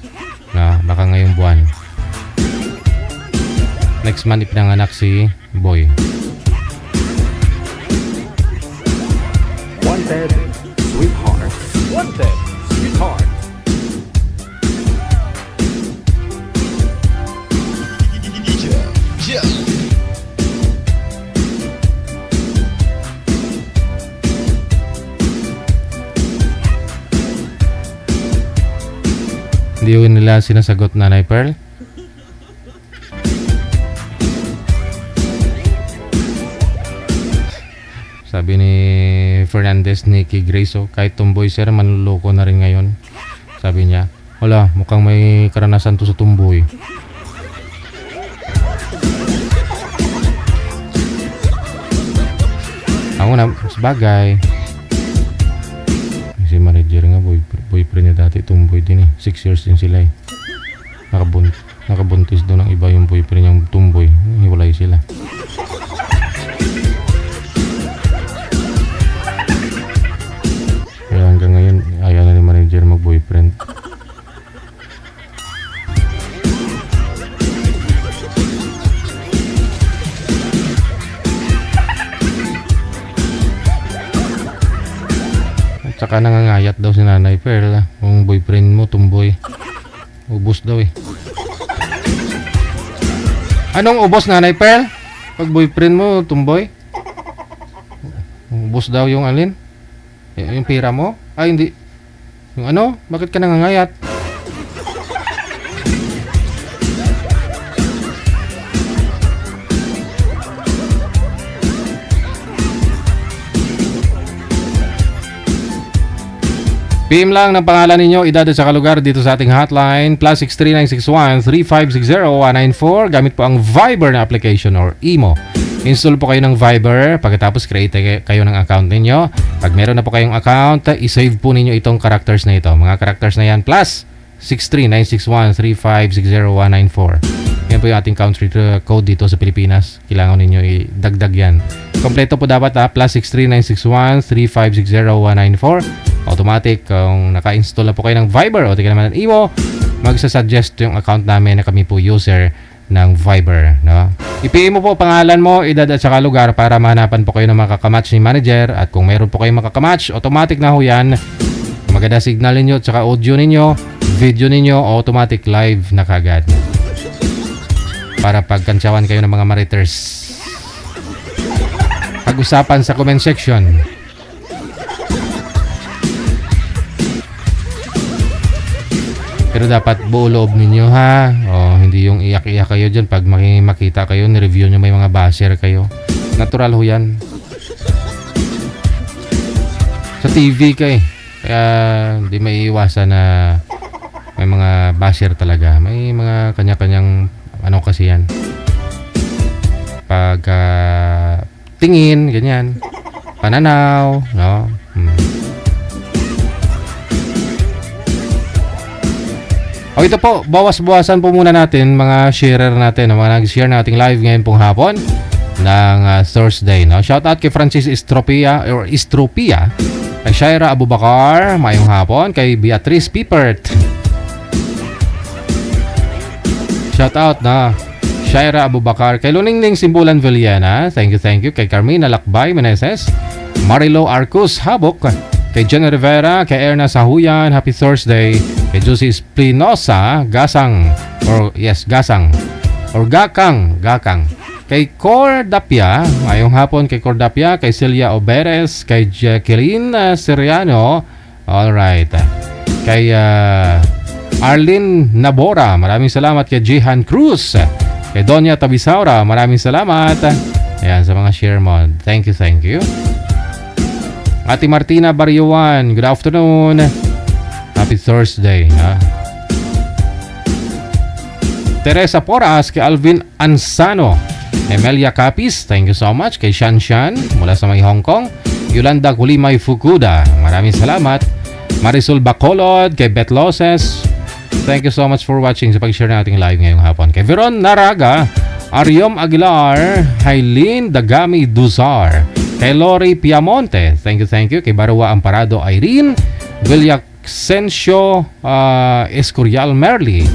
Baka ngayong buwan. Next month ipinanganak si boy. Wanted, sweetheart. Wanted, sweetheart. Hindi yun nila sinasagot, Nanay Pearl. Sabi ni Fernandez, Nikki Grace, kahit tumboy sir, manluloko na rin ngayon. Sabi niya, wala, mukhang may karanasan to sa tumboy. Ako na, sabagay. Si manager nga, boyfriend niya dati, tumboy din eh. 6 years din sila eh. Nakabuntis doon ng iba yung boyfriend niyang tumboy. sila. Kaya hanggang ngayon, ayaw na ni manager mag-boyfriend. At saka nangangayat daw si Nanay Pearl, kung boyfriend mo, tumboy. Ubos daw eh. Anong ubos, Nanay Pearl? Pag boyfriend mo, tumboy? Ubos daw yung alin? Yung pira mo? Ay, hindi. Yung ano? Bakit ka nangangayat? PM lang ng pangalan ninyo, edad at saka lugar dito sa ating hotline +63961-3560-194 gamit po ang Viber na application or Imo. Install po kayo ng Viber, pagkatapos create kayo ng account ninyo. Pag meron na po kayong account, isave po ninyo itong characters na ito. Mga characters na yan, +63961-3560-194. Yan po yung ating country code dito sa Pilipinas. Kailangan ninyo idagdag yan. Kompleto po dapat +63961-3560-194. Automatic, kung naka-install na po kayo ng Viber o tingnan naman ng Imo, magsasuggest yung account namin na kami po user ng Viber, no? I-PM mo po pangalan mo, edad at saka lugar para mahanapan po kayo ng makakamatch ni manager. At kung mayroon po kayong makakamatch, automatic na ho yan. Maganda signal ninyo at saka audio ninyo, video ninyo, automatic live na kagad. Para pagkantsawan kayo ng mga mariters. Pag-usapan sa comment section. Pero dapat buo loob ninyo, ha. O, hindi yung iyak-iyak kayo dyan pag makita kayo, ni-review nyo may mga basher kayo. Natural ho yan. Sa TV ka eh. Kaya hindi may iwasan na may mga basher talaga. May mga kanya-kanyang ano kasi yan. Pag tingin, ganyan. Pananaw, no? O ito po, bawas-bawasan po muna natin mga sharer natin, mga nag-share na ating live ngayon pong hapon ng Thursday. No? Shoutout kay Francis Istropia, kay Shaira Abubakar, mayong hapon, kay Beatrice Pipert. Shoutout na Shaira Abubakar, kay Luningning Simbulan Villena, thank you. Kay Carmina Lakbay Meneses, Marilo Arcus Habok, kay Jenna Rivera, kay Erna Sahuyan, happy Thursday. Kay Josie Espinosa, Gasang. Or Gakang. Kay Cordapia, ngayong hapon kay Cordapia, kay Celia Oberes, kay Jacqueline Seriano. Alright. Kay Arlene Nabora, maraming salamat. Kay Jihan Cruz, kay Donya Tabisaura, maraming salamat. Ayan, sa mga share mo. Thank you. Ate Martina Baryuan, good afternoon. Happy Thursday, ha? Teresa Porras, kay Alvin Ansano, Emelia Capis, thank you so much. Kay Shanshan, mula sa may Hong Kong. Yolanda Kulimay Fukuda, maraming salamat. Marisol Bacolod, kay Beth Loses, thank you so much for watching sa pag-share nating live ngayong hapon. Kay Veron Naraga, Ariom Aguilar, Hailin Dagami Duzar, kay Lori Piamonte, thank you. Kay Barua Amparado Irene, Villasencio Escorial Merli,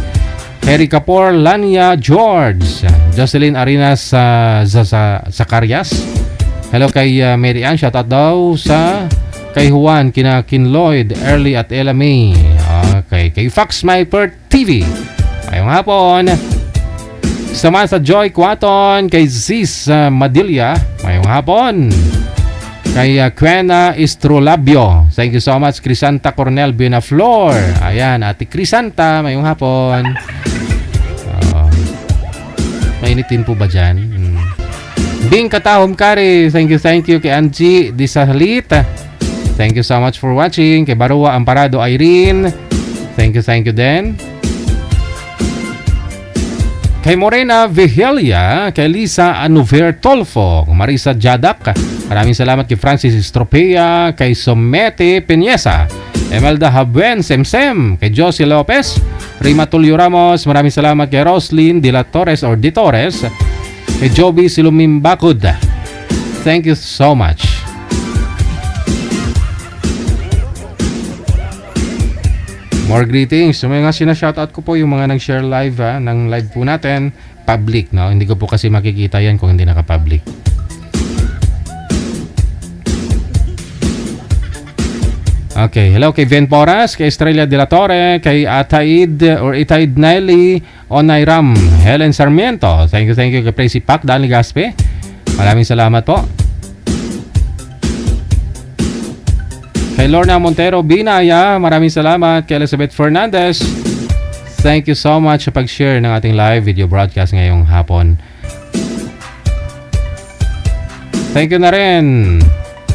Harry Kapor Lania George, Jocelyn Arinas Zacarias, hello kay Mary Ann, shoutout daw sa kay Juan Kinakin Lloyd, Early at Ella May. Okay, kay Fox Sniper TV, ngayong hapon. Samantha Joy Quaton, kay Ziz Madilla, ngayong hapon. Kay Quena Istrolabio, thank you so much. Crisanta Cornel Benaflor, ayan, Ate Crisanta, ngayong hapon. Mainitin po ba dyan? Bing Katahom Kari, thank you. Kay Angie Disalit, thank you so much for watching. Kay Barua Amparado Irene, thank you din. Kay Morena Vigelia, kay Lisa Anuver Tolfo, Marisa Jadak, maraming salamat. Kay Francis Estropea, kay Somete Peñesa, Emelda Habuen Semsem, kay Josie Lopez, Rima Tulio Ramos, maraming salamat. Kay Roslyn De La Torres or De Torres, Kay Joby Silumimbakod. Thank you so much. More greetings. So, mga sinashoutout ko po yung mga nag-share live ng live po natin. Public, no? Hindi ko po kasi makikita yan kung hindi naka-public. Okay, hello kay Ven Poras, kay Estrella de la Torre, kay Ataid or Itaid Nelly Onayram, Helen Sarmiento. Thank you kay Tracy Pac, Dani Gaspe. Maraming salamat po. Kay Lorna Montero Binaya, maraming salamat. Kay Elizabeth Fernandez, thank you so much sa pag-share ng ating live video broadcast ngayong hapon. Thank you na rin.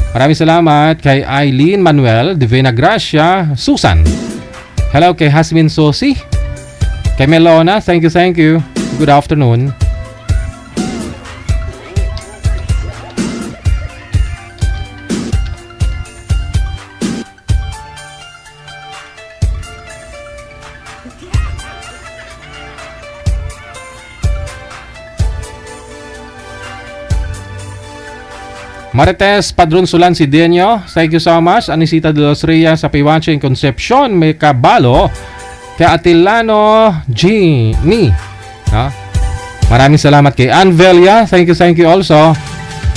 Maraming salamat kay Eileen Manuel, Divina Gracia, Susan. Hello kay Hasmin Sosi. Kay Melona, thank you. Good afternoon. Marites Padron Sulan Sidenio, thank you so much. Anisita de los Rias sa Piwanche in Concepcion, may kabalo. Kay Atilano Gini. No? Maraming salamat kay Anvelia, thank you also.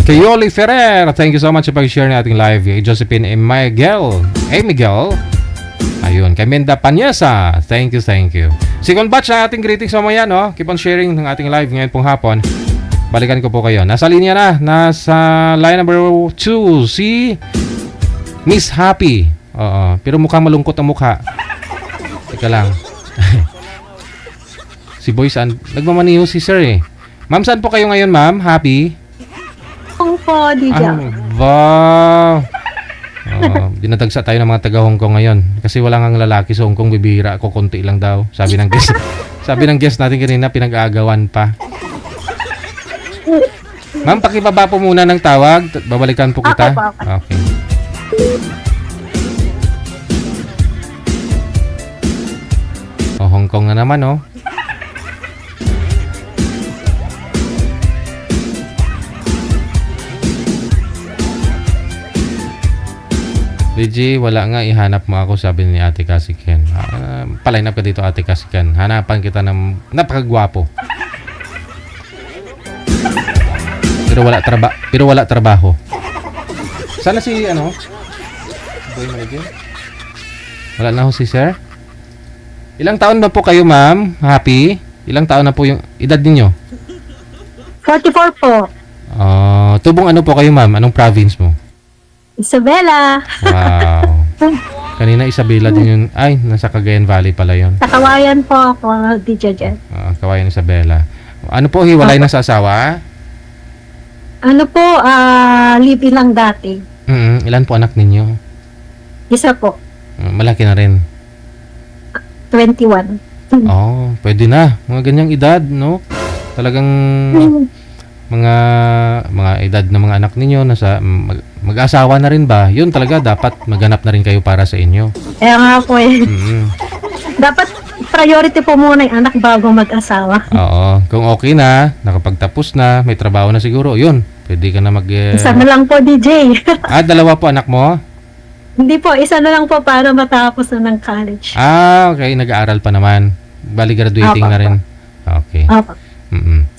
Kay Yoli Ferrer, thank you so much sa pag-share ng ating live. Kay Josephine Miguel. Ayun, kay Menda Panyesa, thank you. Second batch na ating greetings mamaya, no? Keep on sharing ng ating live ngayon pong hapon. Balikan ko po kayo. Nasa linya na. Nasa line number 2 si Miss Happy. Oo. Pero mukhang malungkot ang mukha. Teka lang. Si Boy saan? Nagmamaniho si Sir eh. Ma'am, saan po kayo ngayon, ma'am? Happy? Hong Kong, DJ. Wow. Dinadagsa tayo ng mga taga Hong Kong ngayon. Kasi wala ngang lalaki sa Hong Kong. Bibihira ako. Konti lang daw. Sabi ng guest. Sabi ng guest natin kanina, pinag-aagawan pa. Ma'am, pakibaba po muna ng tawag. Babalikan po kita. Okay. Hong Kong na naman, oh. Reggie, wala nga, ihanap mo ako, sabi ni Ate Kasiken. Paline up ka dito, Ate Kasiken. Hanapan kita ng napakagwapo. Pero wala trabaho. Sana si Boy Manager. Wala na ho si Sir. Ilang taon na po kayo, ma'am? Happy? Ilang taon na po yung edad ninyo? 44 po. Tubong ano po kayo, ma'am? Anong province mo? Isabela. Wow. Kanina Isabela din yun. Ay, nasa Cagayan Valley pala yun. Sa Kawayan po ako, DJ Jen. Kawayan Isabela. Ano po, hiwalay na sa asawa? Ano po, live-in lang dati. Ilan po anak ninyo? Isa po. Malaki na rin. 21. Pwede na. Mga ganyang edad, no? Talagang mga edad ng mga anak ninyo nasa mag-asawa na rin ba? Yun talaga dapat maghanap na rin kayo para sa inyo. Kaya nga po eh. Dapat priority po muna yung anak bago mag-asawa. Oo. Kung okay na, nakapagtapos na, may trabaho na siguro, yun. Pwede ka na Isa na lang po, DJ. Dalawa po anak mo? Hindi po, isa na lang po para matapos na ng college. Okay. Nag-aaral pa naman. Bali graduating na rin. Okay. Opo.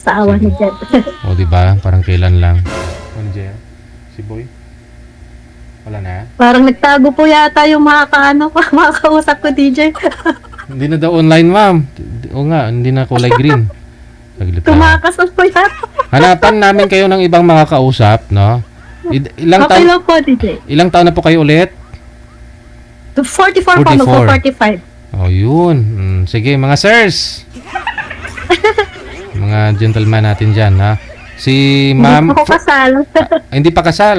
Sa awa ni Jen. O, diba? Parang kailan lang. Jen? Si Boy? Wala na? Parang nagtago po yata yung makakausap ko, DJ. Hindi na daw online, ma'am. O nga, hindi na kulay green. Tumakas na po yata. Hanapan namin kayo ng ibang mga kausap, no? Ilang okay lang po, DJ. Ilang taon na po kayo ulit? 44 po, magpo-45. Yun. Sige, mga sirs. Mga gentleman natin dyan, ha? Si ma'am... Hindi pa ako kasal. Hindi pa kasal.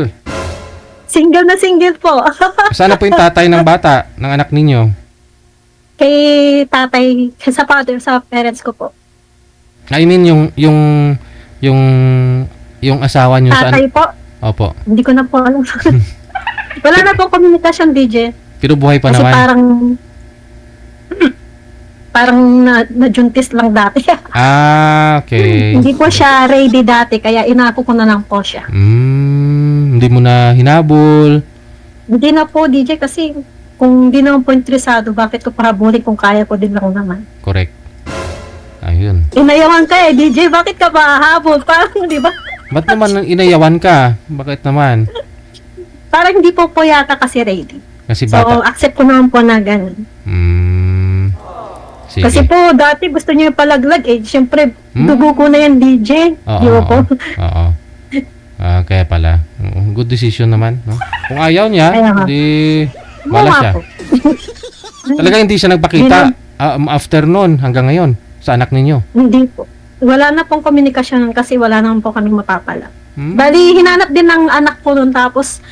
Single na single po. Sana po yung tatay ng bata, ng anak ninyo? Kay tatay, sa father, sa parents ko po. I mean, yung asawa nyo sa... Tatay po? Opo. Hindi ko na po alam. Wala na po komunikasyon, DJ. Pero buhay pa kasi naman. Kasi parang... parang na-juntis lang dati. Okay. Hindi po siya ready dati, kaya inako ko na lang po siya. Hindi mo na hinabol. Hindi na po, DJ, kasi kung hindi naman po interesado, bakit ko pahabulin kung kaya ko din lang naman? Correct. Ayun. Inayawan ka DJ, bakit ka pahabol? Parang, di ba? Ba't naman inayawan ka? Bakit naman? Parang hindi po yata kasi ready. Kasi So, bata. accept ko naman po na ganun. Sige. Kasi po, dati gusto niya yung palaglag Siyempre, dugo ko na yan, DJ. Di ba po? Oo. Kaya pala. Good decision naman, no? Kung ayaw niya, Kaya nga. di wala nga siya. po. Talaga hindi siya nagpakita after noon hanggang ngayon sa anak ninyo. Hindi po. Wala na pong komunikasyon kasi wala naman po kami mapapala. Hmm? Bali, hinanap din ng anak ko nun, tapos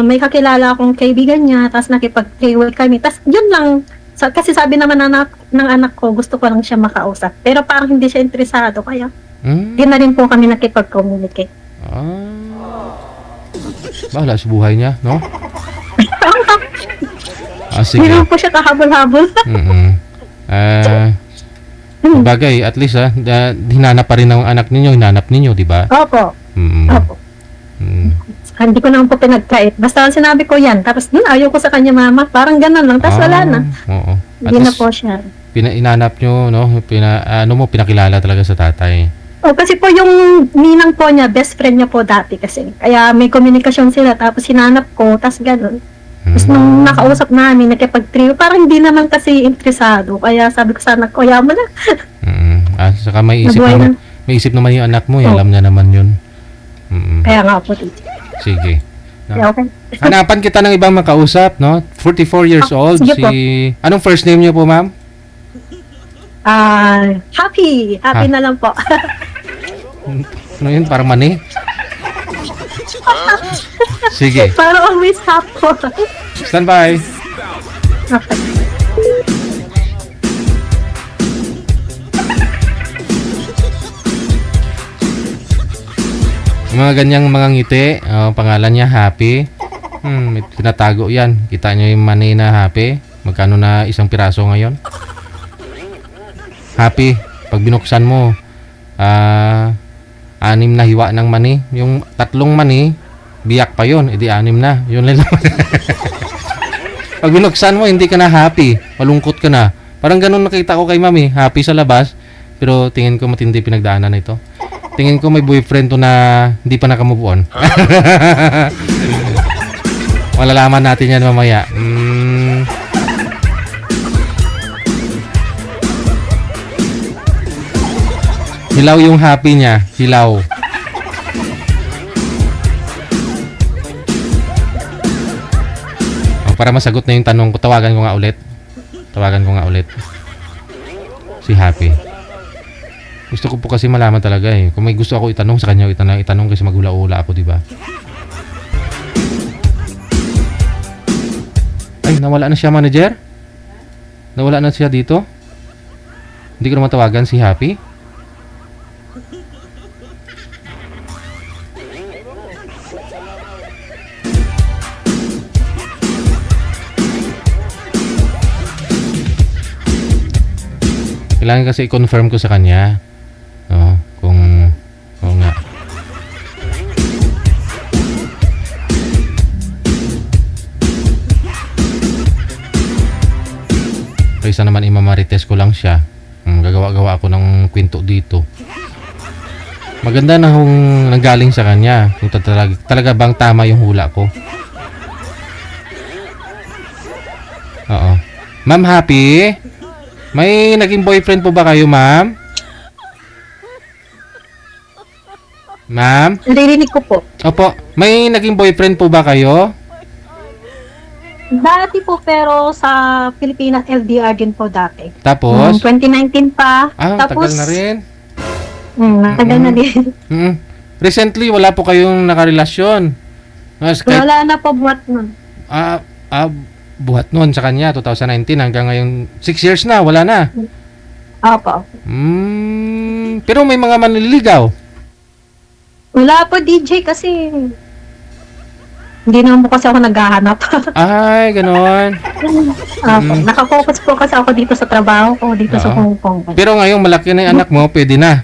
may kakilala akong kaibigan niya, tapos nakipag-playway kami. Tapos yun lang, kasi sabi naman ng anak ko, gusto ko lang siya makausap. Pero parang hindi siya interesado, kaya hindi na rin po kami nakipag-communicate. Bahala sa buhay niya, no? Hindi Sige. naman po siya kahabol-habol. Bagay, at least hinanap pa rin ng anak ninyo, hinanap ninyo, di ba? Opo. Opo. Hindi ko naman po pinagkait. Basta sinabi ko yan. Tapos ayaw ko sa kanya, mama. Parang ganun lang. Tapos wala na. Oo. At Hindi na least, po siya. inanap nyo, no? Pinakilala talaga sa tatay. Kasi po yung ninang po niya, best friend niya po dati kasi. Kaya may komunikasyon sila. Tapos hinanap ko. Tapos ganun. Tapos nung nakausap namin, nakipag-trio, parang hindi naman kasi interesado. Kaya sabi ko sana, kuya mo na. Saka may isip naman yung anak mo, alam niya naman yun. Kaya nga po, tito. Sige. No? Yeah, okay. Hanapan kita ng ibang makausap, no? 44 years old. sige po. Anong first name niyo po, ma'am? Happy. Happy na lang po. Ano yun? Parang mani? Sige. Para always happy po. Stand by. Okay. Mga ganyang mga ngiti, pangalan niya Happy. May tinatago yan. Kita nyo yung money na Happy. Magkano na isang piraso ngayon? Happy, pag binuksan mo, 6 na hiwa ng money. Yung 3 money, biyak pa yun. Edi 6 na. Yun lang naman. Pag binuksan mo, hindi ka na happy. Malungkot ka na. Parang ganun nakita ko kay mami. Happy sa labas. Pero tingin ko matindi pinagdaanan na ito. Tingin ko may boyfriend to na hindi pa nakamove on. Malalaman natin yan mamaya. Hilaw yung happy niya. Hilaw. Para masagot na yung tanong ko, tawagan ko nga ulit. Si Happy. Gusto ko po kasi malaman talaga Kung may gusto ako itanong sa kanya, itanong kasi maghula-hula ako, di ba? Ay, nawala na siya, manager? Nawala na siya dito? Hindi ko na matawagan si Happy? Kailangan kasi i-confirm ko sa kanya. No, kung nga. Kaysa naman imamarites ko lang siya. Gagawa-gawa ako ng kwento dito. Maganda na kung nanggaling sa kanya. Kung talaga bang tama yung hula ko. Oo. Ma'am Happy? May naging boyfriend po ba kayo, ma'am? Ma'am? Naririnig ko po. Opo. May naging boyfriend po ba kayo? Dati po, pero sa Pilipinas, LDR din po dati. Tapos? 2019 pa. Tagal Tapos, na rin. Tagal na din. Recently, wala po kayong nakarelasyon. Wala na po buhat nun. Buhat noon sa kanya, 2019 hanggang ngayon, 6 years na, wala na. Opo. Pero may mga manliligaw. Wala po, DJ, kasi Hindi naman po kasi ako naghahanap. Ay, ganon. Nakafocus po kasi ako dito sa trabaho ko, dito sa Oo. Hong Kong. Pero ngayong malaki na yung anak mo, pwede na.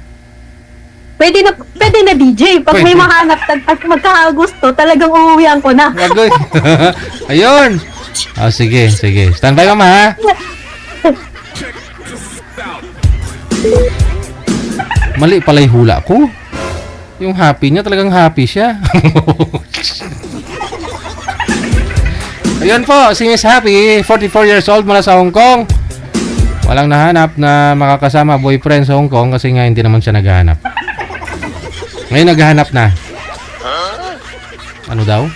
Pwede na DJ. Pag may Pwede. mahanap, pag magkakagusto, talagang uuwihan ko na. Wagoy. Ayun. Sige. Stand by, mama, ha? Mali pala yung hula ko. Yung happy niya, talagang happy siya. Ayun po, si Miss Happy, 44 years old mula sa Hong Kong. Walang nahanap na makakasama boyfriend sa Hong Kong kasi nga hindi naman siya naghahanap. Ngayon naghahanap na. Ano daw?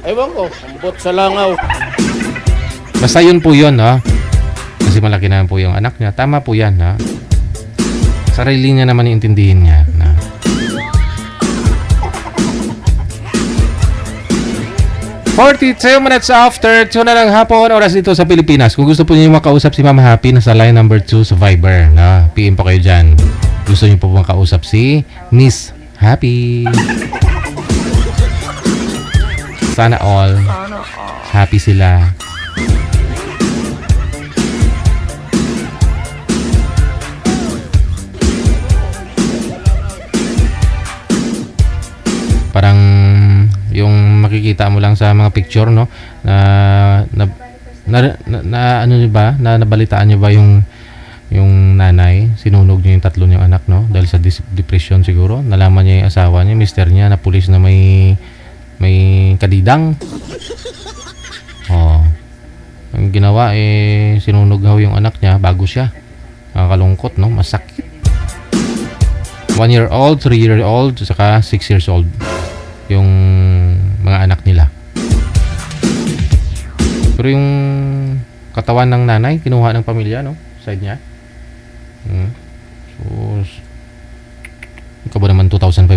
Ewan ko, ambot sa langaw. Basta yun po yun, no? Kasi malaki na po yung anak niya. Tama po yan, no? Sarili niya naman iintindihin niya, no? minutes after 2 na lang hapon, oras dito sa Pilipinas. Kung gusto po niyo makausap si Mama Happy, nasa line number 2 sa Viber, no? PM po kayo dyan. Gusto niyo po makausap si Miss Happy. Sana all happy sila. Parang yung makikita mo lang sa mga picture, no, na ano niyo ba, na nabalitaan niyo ba yung nanay, sinunog niya yung tatlo niyang anak, no, dahil sa depression siguro. Nalaman niya yung asawa niya, mister niya, na pulis na may kadidang. Ang ginawa sinunog daw yung anak niya bago siya. Nakakalungkot, no, masakit. 1-year-old, 3-year-old, saka 6 years old yung mga anak nila. Pero yung katawan ng nanay kinuha ng pamilya, no, side niya. So ikaw ba naman 2,500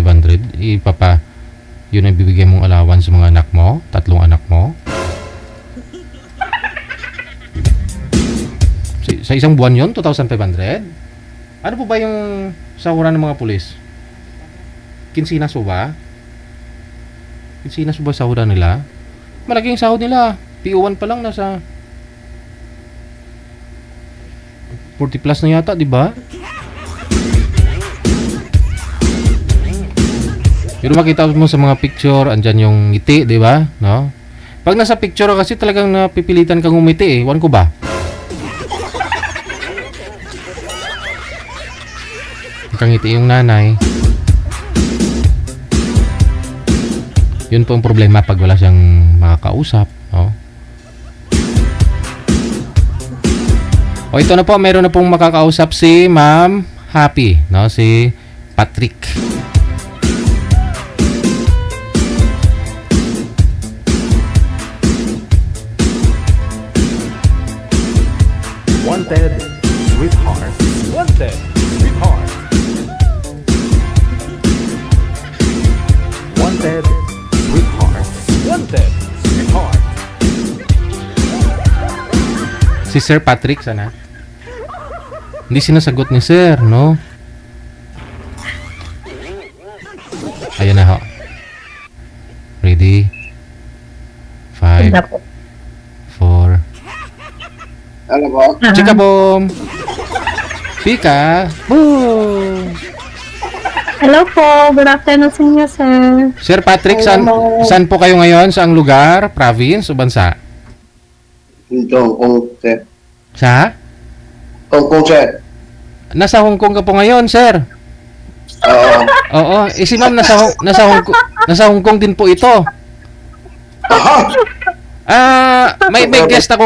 yun ang bibigay mong allowance sa mga anak mo, tatlong anak mo. Sa isang buwan yun, 2,500. Ano po ba yung sahuran ng mga pulis? Kinsinas po ba? Kinsinas po ba sahuran nila? Malaking sahod nila. PO1 pa lang nasa 40 plus na yata, di ba? Pero makita mo sa mga picture, andyan yung ngiti, di ba? No? Pag nasa picture kasi talagang napipilitan kang umiti, Wan ko ba? Kangiti yung nanay. Yun po ang problema pag wala siyang makakausap, no? O ito na po, meron na pong makakausap si Ma'am Happy, no? Si Patrick. Wanted, sweetheart. Wanted, sweetheart. Wanted, sweetheart. Wanted, sweetheart. Si Sir Patrick, sana? Hindi sinasagot ni Sir, no? Ayan na ho. Ready? 5, 4. Ano ba? Chika boom! Pika! Boom! Hello po, good afternoon sa inyo, sir. Sir Patrick, saan po kayo ngayon? Saang lugar? Province o bansa? Hong Kong, sir. Sa? Hong Kong, sir. Nasa Hong Kong ka po ngayon, sir. Oo. Si ma'am nasa Hong Kong din po ito. May guest ako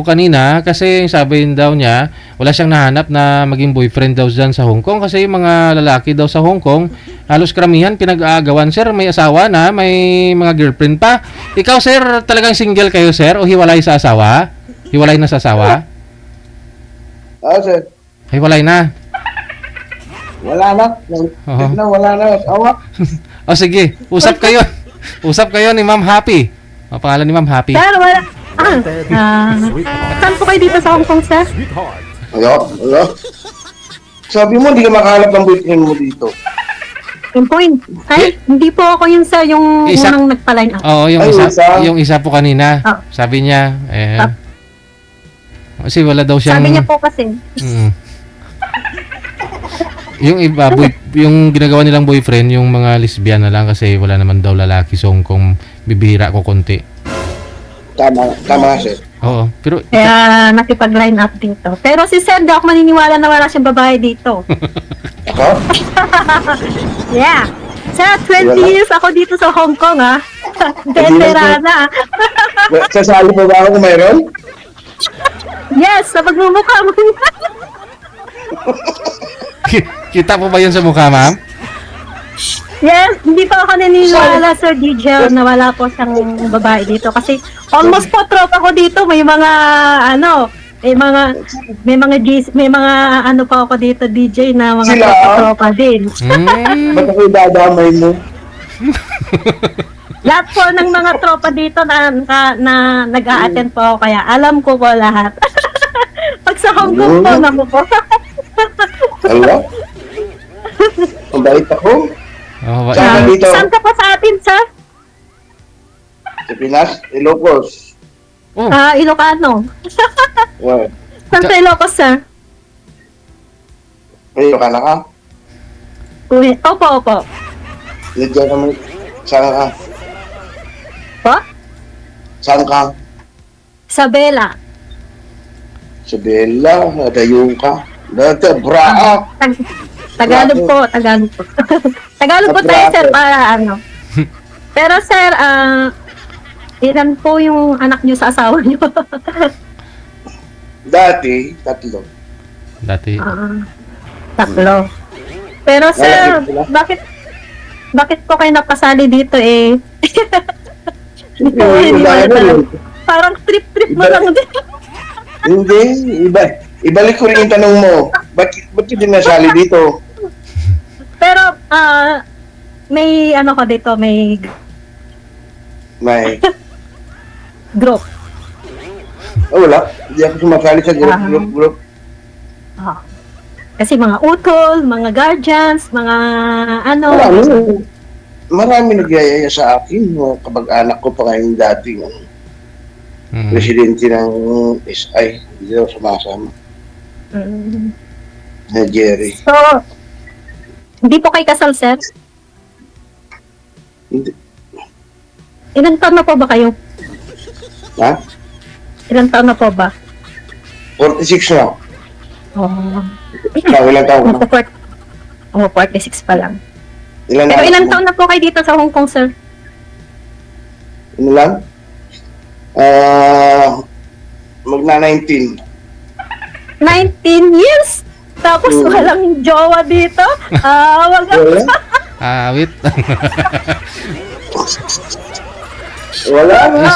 kanina kasi sabi daw niya wala siyang nahanap na maging boyfriend daw dyan sa Hong Kong kasi yung mga lalaki daw sa Hong Kong halos karamihan pinag-aagawan, sir, may asawa na, may mga girlfriend pa. Ikaw, sir, talagang single kayo, sir, o hiwalay sa asawa? Hiwalay na sa asawa? Sir. Hiwalay na? Wala na. Wala na. Awa. O sige, usap kayo ni Ma'am Happy. Ang pangalan ni Ma'am Happy? Sir, wala. Saan po kayo dito sa Hong Kong, sir? Hello? Sabi mo, hindi ka makahanap ng boyfriend mo dito. Yung point. Ay, hindi po ako yun sir, yung Isa- unang nagpa-line up. Oo, yung Ay, yung isa po kanina. Ah. Sabi niya, Ah. kasi wala daw siyang... Sabi niya po kasi, Mm. Yung iba, yung ginagawa nilang boyfriend, yung mga lesbian na lang kasi wala naman daw lalaki. So, kung bibihira ko konti. Tama sir. Oo, pero... kaya nakipag-line up dito. Pero si Sir, di ako maniniwala na wala siyang babae dito. Ako? Yeah. Sir, 20 Wala. years ako dito sa Hong Kong, ha? Veterana. Sasali mo ba ako kung mayroon? Yes, sa pagmumukha mo. Kita po ba yun sa mukha, ma'am? Yes, hindi pa ako naniniwala, Sir DJ, na wala po siyang babae dito. Kasi almost po tropa ko dito. May mga, may mga ano pa ako dito, DJ, na mga Sila? tropa din. Ba't ako idadamay mo? Lahat po ng mga tropa dito na nag-a-attend po ako, kaya alam ko po lahat. Pag sa Hong Kong po, naku po. Ala? Ang bait ako. Oh, Saan ka dito? Saan ka pa sa atin, sir? Sa Pinas? Ilocos. Ilocano. Well, Saan sa Ilocos, sir? kayo ka na ka? Opo. Nandiyan naman. Saan ka? Po? Saan ka? Isabela. Sa Bella. Nadayo ka. Braa. Tagalog po. Tagalog po tayo, sir, para ano. Pero, sir, ilan po yung anak niyo sa asawa niyo? Dati, 3. Dati. Tatlo. Pero, sir, bakit po kayo napasali dito eh? Parang trip mo lang din. Hindi. Ibalik ko rin yung tanong mo. Ba't hindi nasali dito? Pero, may ano ko dito, may May. group. Oh, wala. Hindi ako sumasali sa group. Kasi mga utol, mga guardians, mga ano. Marami nagyayaya sa akin. Mga kabag-anak ko pa ngayon dating presidente ng SI. Hindi daw sumasama. Na Jerry. So, hindi po kayo kasal, sir? Hindi. Ilang taon na po ba kayo? Ha? Ilang taon na po ba? 46 na. Ilang taon na? 46 pa lang. Ilan Pero na? ilang taon na po kayo dito sa Hong Kong, sir? Ano lang? Magna 19. 19 years? Tapos walang jowa dito? Wag na. Wait. Wala na.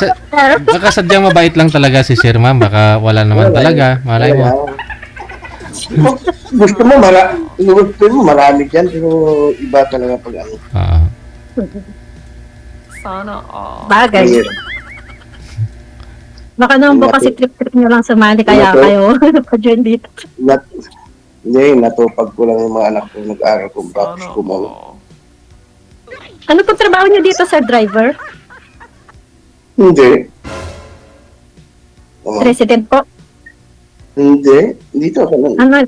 Baka sadyang mabait lang talaga si Sir, ma'am. Baka wala naman talaga. Malay mo. Gusto mo marami dyan, pero iba talaga pag ano. Bagay. Mahirap. Baka naman po kasi trip-trip nyo lang sumali, kaya kayo pa-join dito. Hindi, natupag ko lang yung mga anak ko, nag-aral ko, tapos kumalo. Ano po trabaho nyo dito, sir, driver? Hindi. President po? Hindi. Dito ako lang. Ano?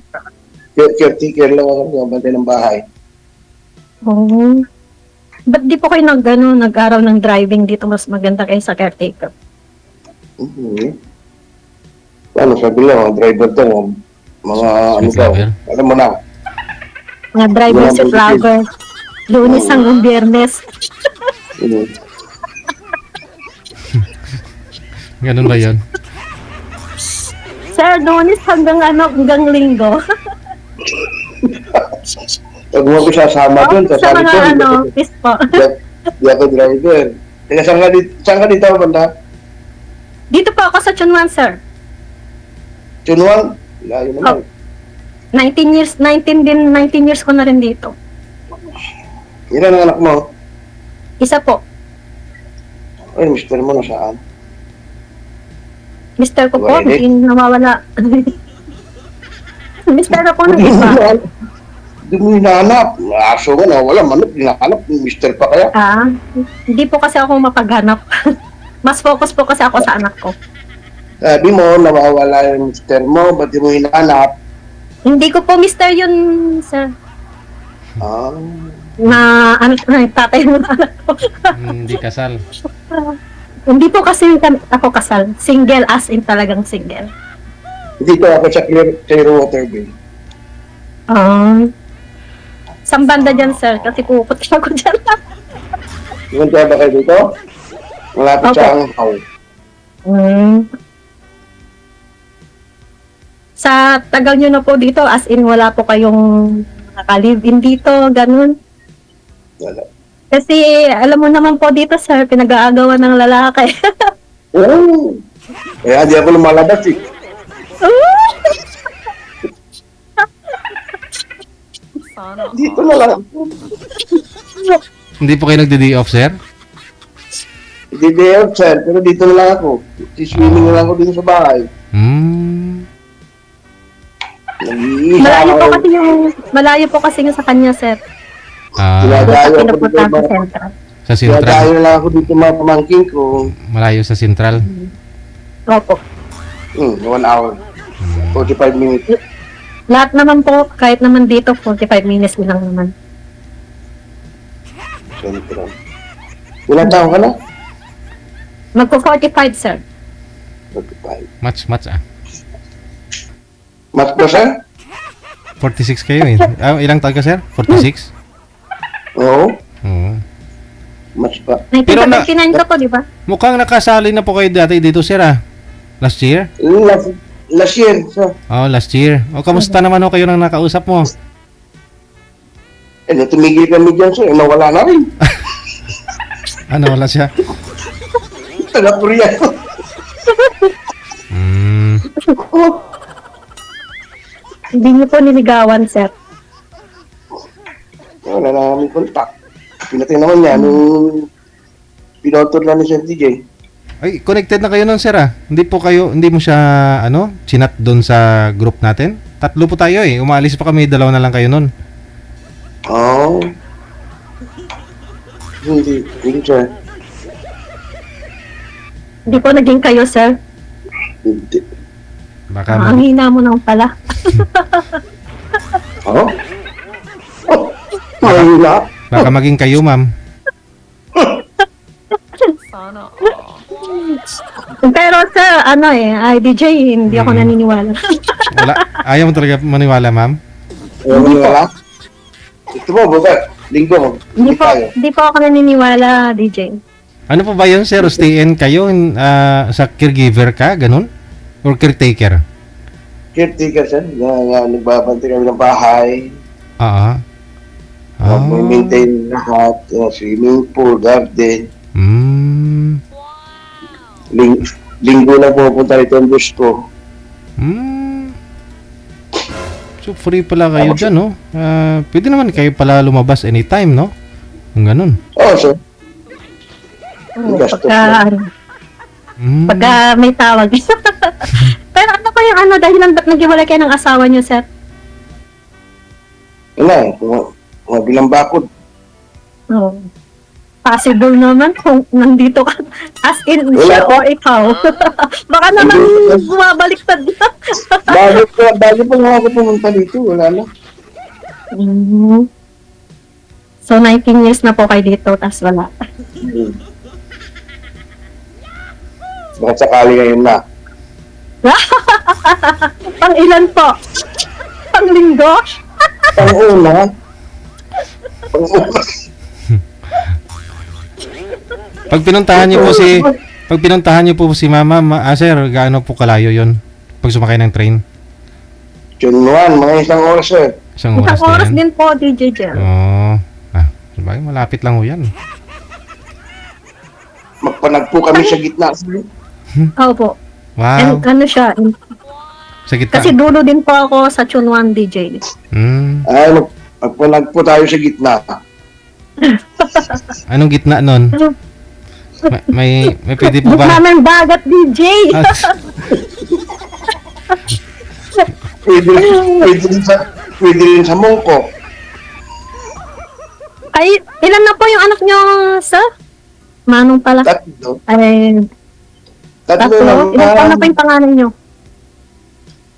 Caretaker lang ako, nabantay ng bahay. Ba't di po kayo nag-aral ng driving dito, mas maganda kayo sa caretaker? Ano, sabi lang, driver daw, mga ano daw, alam mo na. Mga driver si vlogger. Lunes hanggang Biyernes. Ganun ba yun? Sir, Lunes hanggang Linggo. Pag mo ko sasama doon, sa mga peace po. Di ako driver. Kaya saan ka dito, banda? Dito po ako sa Chunwan, sir. Chunwan? Layo naman. 19 years ko na rin dito. Ilan ang anak mo? Isa po. Ay, mister mo na saan? Mister ko po, hindi nawawala. Mister na po ng iba. Hindi mo hinahanap. Aso nga na, wala manok, hinahanap. Mister pa kaya. Hindi po kasi ako mapaghanap. Mas focus po kasi ako sa anak ko. Sabi mo, nawawala yung mister mo, ba't di mo hinahanap? Hindi ko po mister yun, sir. Na ano, tatay mo na anak ko. Hindi kasal. Hindi po kasi ako kasal. Single as in talagang single. Dito ako sa Clearwater Bay. Saan banda dyan, sir? Kasi pupunta ako dyan. Pumunta ba kayo dito? Malapit Opo. sa Anghaw. Sa tagal nyo na po dito, as in wala po kayong nakalive-in dito, ganun. Wala. Kasi alam mo naman po dito, sir, pinag-aagawan ng lalaki. Oo. Kaya di ako lumalabas eh. Dito na lang. Hindi po kayo nagdi-day off, sir? Hindi day out, sir. Pero dito na lang ako. Swimming na lang ako dito sa bahay. Malayo po kasi yung sa kanya, sir. Dinadayo ako dito. Pinupunta sa Central. Sa Central? Dinadayo na lang ako dito mga pamangking ko. Malayo sa Central? Opo. 1 hour. 45 minutes. Lahat naman po, kahit naman dito, 45 minutes lang naman. Central. Ilang taon ka na? Magpo-45, sir. 45. Match ah. Mas ba, sir? 46 kayo eh. Ilang taon ka, sir? 46? Oo. Oo. Mas pa. 1979 ka po, di ba? Mukhang nakasali na po kayo dati dito, sir ah. Last year? Last year, sir. Oh, last year. O, kamusta naman ho kayo nang nakausap mo? Tumigil kami dyan, sir. Nawala na rin. Ano, wala siya? Taga-Korea. Hindi niyo po niligawan, sir. Wala na namin contact. Pinatay naman niya nung pinotod na ni Sir DJ. Ay, connected na kayo nun, sir ah. Hindi mo siya, chinat doon sa group natin? 3 po tayo eh. Umaalis pa kami, 2 na lang kayo nun. Oo. Hindi, sir. Hindi po naging kayo, sir. Hindi. Baka Ang hina mo nang pala. Oo? Mahina. Baka maging kayo, ma'am. Pero sir, DJ, hindi ako naniniwala. Wala. Ayaw mo talaga maniwala, ma'am? Hindi po. Ito mo, bukas. Linggo. Hindi po ako naniniwala, DJ. Ano po ba yun, sir? Stay-in kayo sa caregiver ka? Ganun? Or caretaker? Caretaker, sir. Nagbabantay kami ng bahay. May maintain lahat. Swimming pool, garden. Linggo na pupunta rito ang bus ko. So, free pala kayo dyan, no? Pwede naman kayo pala lumabas anytime, no? Kung ganun. Oo, sir. Pagka may tawag. Pero ano pa yung dahilan ba't naghiwalay kayo ng asawa niyo, sir? Wala bilang bakod. Oh. Possible naman kung nandito ka. As in, siya o ikaw. Baka naman bumabaliktad na. Bago pa nga ako pumunta dito, wala na. So, 19 years na po kayo dito, tas wala. Baka sakali ngayon na. Pang ilan po? Pang linggo? Pang-una. Pag pinuntahan niyo po si Mama, sir, gaano po kalayo 'yon? Pag sumakay ng train? Junuan, mga 1 oras, sir. Isang oras din po, DJ Jel. Sabay, malapit lang ho yan. Magpanagpo kami sa gitna. Opo. Wow. And siya? Sa gitna? Kasi dulo din po ako sa Chunwan, DJ. Ay, magpanagpo tayo sa gitna. Anong gitna nun? May pwede po ba? Gitna ng bagat, DJ. Pwede rin sa mungko. Ay, ilan na po yung anak nyo, sir? Manong pala. Tatlo. Ay, Tatlo lang. Ilan pa na po yung pangalan nyo?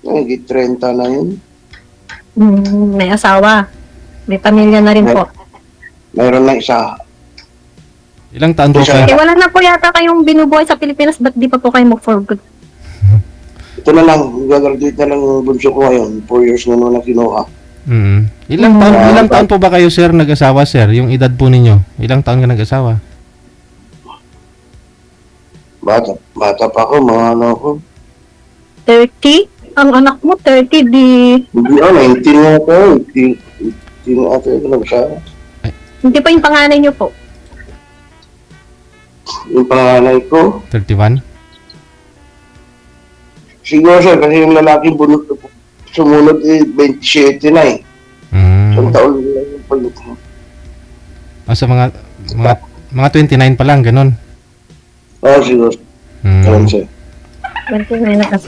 Higit 30 na yun. May asawa. May pamilya na rin po. Mayroon na isa. Ilang taon po Isa. kayo? Wala na po yata kayong binubuhay sa Pilipinas, ba't di pa po kayo mag-for good? Ito na lang. Gagraduate na lang yung bunso ko ngayon. 4 years na naman na kinuha. Ilang taon po ba kayo, sir, nag-asawa, sir? Yung edad po ninyo? Ilang taon ka nag-asawa? Bata pa ako. Mga ano ko. 30? Ang anak mo, 30, di... Hindi 19 na ako. 18 na ako. Ito nag-asawa. Hindi pa yung panganay nyo po. Yung panganay ko. 31? Siguro sir, kasi yung lalaki bunot sumunod 27 na eh. Isang taon lang yung pagod mo. Sa mga 29 pa lang, ganun. Oo, siguro. Ganun sir. 29 na kasi.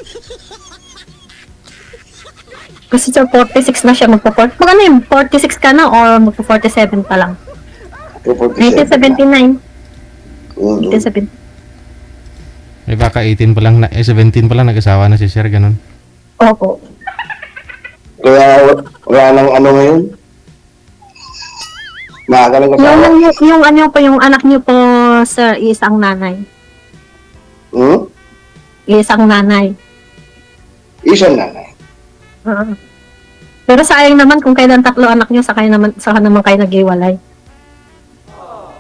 Kasi sir, 46 na siya magpo-40. Magkano yun? 46 ka na or magpo-47 pa lang? 1979. 1979. May baka 18 pa lang, 17 pa lang nag-asawa na si sir, ganun. Opo. Kaya wala nang ano ngayon. Maaga lang kasama. Yung ano po, yung anak niyo po, sir, isang nanay. Isang nanay. Isang nanay. Pero sayang naman kung kailan tatlo anak niyo, saka naman kayo nag-iwalay.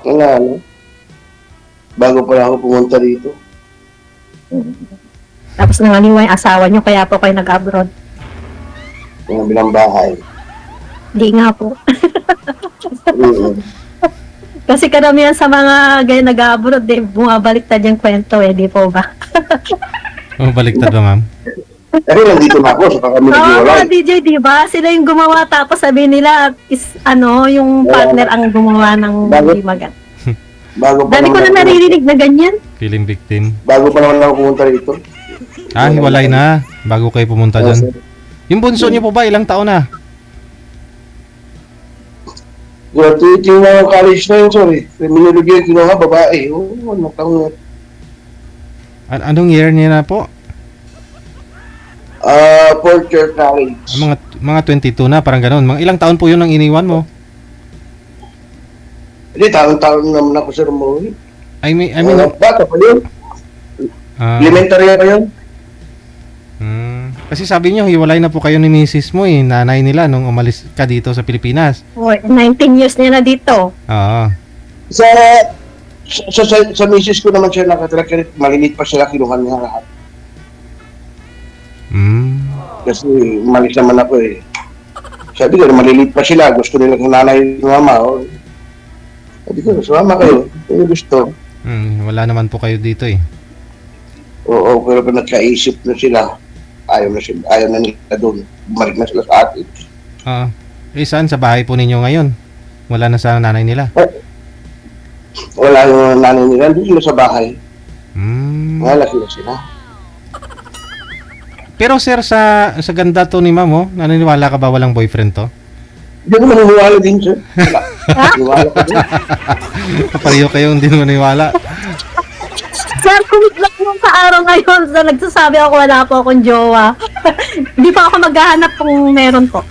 Wala ano. Bago pala ako pumunta dito. Tapos nangaliwa yung asawa niyo, kaya po kayo nag-abroad. Yung bilang bahay. Di nga po. Kasi karamihan sa mga gaya nag-abroad, bumabaliktad yung kwento di po ba? Baliktad ba, ma'am? Kasi nandito na ako, sa kami Oo, nag-iwalay. mga DJ, di ba? Sila yung gumawa, tapos sabi nila, yung partner ang gumawa ng hindi maganda. Dali ko na naririnig na ganyan. Feeling victim. Bago pa naman ako pumunta dito. Hiwalay na. Bago kayo pumunta dyan. Yung bunso niyo po ba, ilang taon na? Graduating na yung college na yun, sorry. Criminology yung kinuha, babae. Oo, anong taon na. Anong year niya na po? Fourth year college. Mga 22 na, parang ganun. Mga ilang taon po yun ang iniwan mo? Hindi, taon-taon naman ako sa Rumori. I mean, bata pa yun. Elementary pa yun. Kasi sabi niyo, hiwalay na po kayo ni misis mo nanay nila nung umalis ka dito sa Pilipinas. 19 years niya na dito. Oo. Sa misis ko naman siya nakatira, malilit pa sila, kinuha niya lahat. Kasi malis naman ako eh. Sabi ko, malilit pa sila, gusto nila ng nanay ng mama. Sabi ko, sumama kayo. Kaya gusto. Wala naman po kayo dito eh. Oo, pero pag nagkaisip na sila, ayaw na nila doon. Bumalik na sila sa atin. Saan sa bahay po ninyo ngayon? Wala na sa nanay nila? Wala yung nanay nila, doon sila sa bahay. Wala sila. Pero sir, sa ganda to ni ma'am, naniniwala ka ba walang boyfriend to? Hindi ko maniniwala din, sir. Maniniwala ka din. Pareho kayo hindi maniniwala. Sir, kung lang nung sa araw ngayon, nagsasabi ako wala po akong jowa. Hindi pa ako maghahanap kung meron po.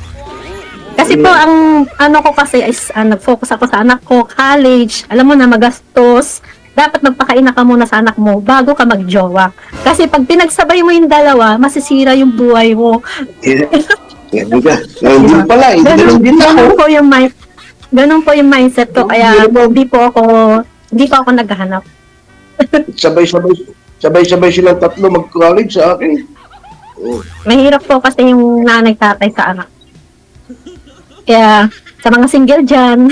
Kasi po, ang ano ko kasi is nag-focus ako sa anak ko, college, alam mo na magastos. Dapat magpakaina ka muna sa anak mo bago ka magjowa. Kasi pag pinagsabay mo yung dalawa, masisira yung buhay mo. Hindi pala, ganun po yung mindset ko. Kaya hindi pa ako naghahanap. Sabay-sabay silang tatlo mag-college sa akin. Mahirap po kasi yung nanay-tatay sa anak. Kaya sa mga single dyan,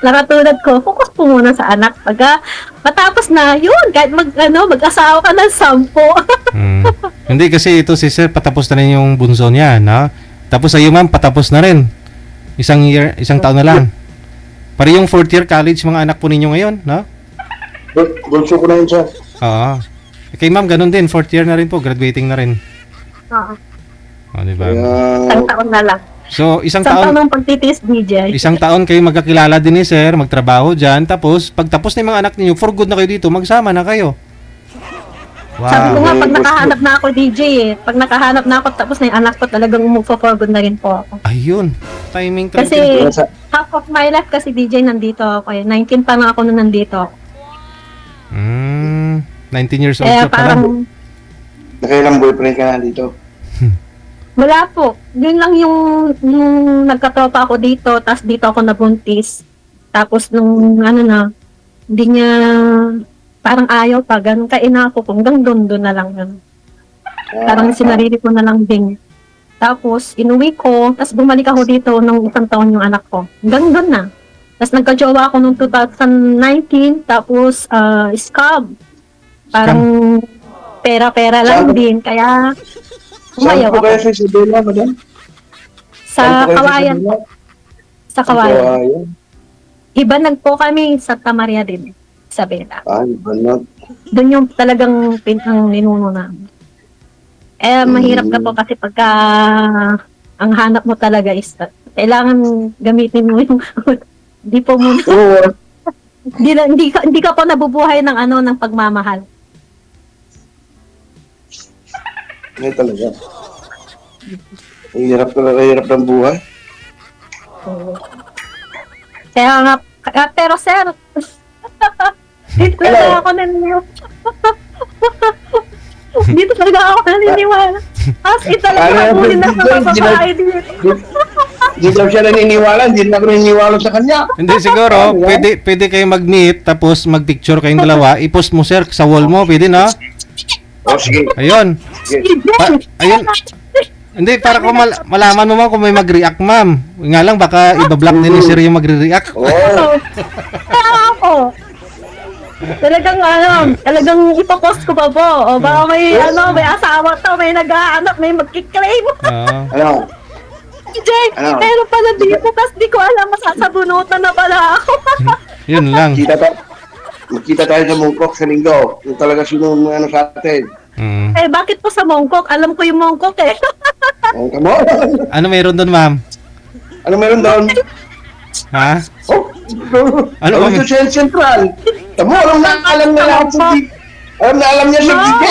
nakatulad ko, focus po muna sa anak. Pagka matapos na, yun, kahit mag-asawa ka ng 10. Hindi kasi ito si sir, patapos na rin yung bunso niya, no? Tapos sa'yo ma'am, patapos na rin. Isang taon na lang. Pari yung 4th year college mga anak po ninyo ngayon, no? Bunso ko na yun, sir. Oo. Kay ma'am, ganun din. 4th year na rin po. Graduating na rin. Oo. Diba? Isang taon na lang. So, isang Isang taon taon, ng pagtitiis, DJ. isang taon kayo magkakilala din ni sir, magtrabaho dyan, tapos pagtapos ng mga anak ninyo, for good na kayo dito, magsama na kayo. Sabi ko Wow. nga, pag nakahanap na ako, DJ Pag nakahanap na ako, tapos na yung anak ko, talagang umufo-forward na rin po ako. Ayun. Timing Kasi, talaga. half of my life kasi, DJ, nandito ako. 19 pa nga ako nung nandito ako. 19 years old Kaya ka pa lang. parang, Nakailang boyfriend ka na dito? wala po. Yun lang yung nagkatropa ako dito, tapos dito ako nabuntis. Tapos nung hindi niya, parang ayaw pa, ganun kaina ako, hanggang doon na lang. Yun. Parang sinarili ko na lang din. Tapos, inuwi ko, tapos bumalik ako dito nung isang taon yung anak ko. Hanggang doon na. Tapos nagka-jowa ako nung 2019, tapos scab. Parang pera-pera lang din, kaya umayaw Saan po ako. kayo sa Isabela, madam? Sa Kawayan. Sa Kawayan. Kawayan. Ibanag po kami sa Tamaria din, Isabela. Ay, banat. Doon yung talagang ang ninuno namin. Mahirap na po kasi pagka ang hanap mo talaga is kailangan gamitin mo yung hindi po muna. Oo. Hindi ka po nabubuhay ng ng pagmamahal. Ngayon talaga. Ang hirap talaga, hirap ng buhay. Kaya nga, pero sir, dito talaga ako naniniwala. Dito talaga ako naniniwala. As in talaga ako na sa babae dito. Hindi daw siya naniniwala, hindi na ako naniniwala sa kanya. Hindi siguro, pwede kayo mag-meet, tapos mag-picture kayong dalawa, i-post mo sir sa wall mo, pwede na? O, sige. Ayun. Ayun. Hindi, para kung malaman mo ma'am kung may mag-react ma'am. Nga lang, baka ibablock din ni sir yung magre-react. Oo. Kaya ako. Talagang ipopost ko pa po. O baka may may asawa to, may nag-aanap, may magkiklaim. Ano? Jay, Ano? pero pala dito, tas di ko alam, masasabunutan na pala ako. Yun lang. Magkita tayo sa Mungkok sa linggo. Yung talaga sino sa atin. Bakit po sa Mongkok? Alam ko yung Mongkok eh. Oh, come on. Ano mayroon doon ma'am? Ano meron doon? Ha? Oh, Ano ba? ito siya Central. Tamo, alam na lahat sa alam niya sa DJ.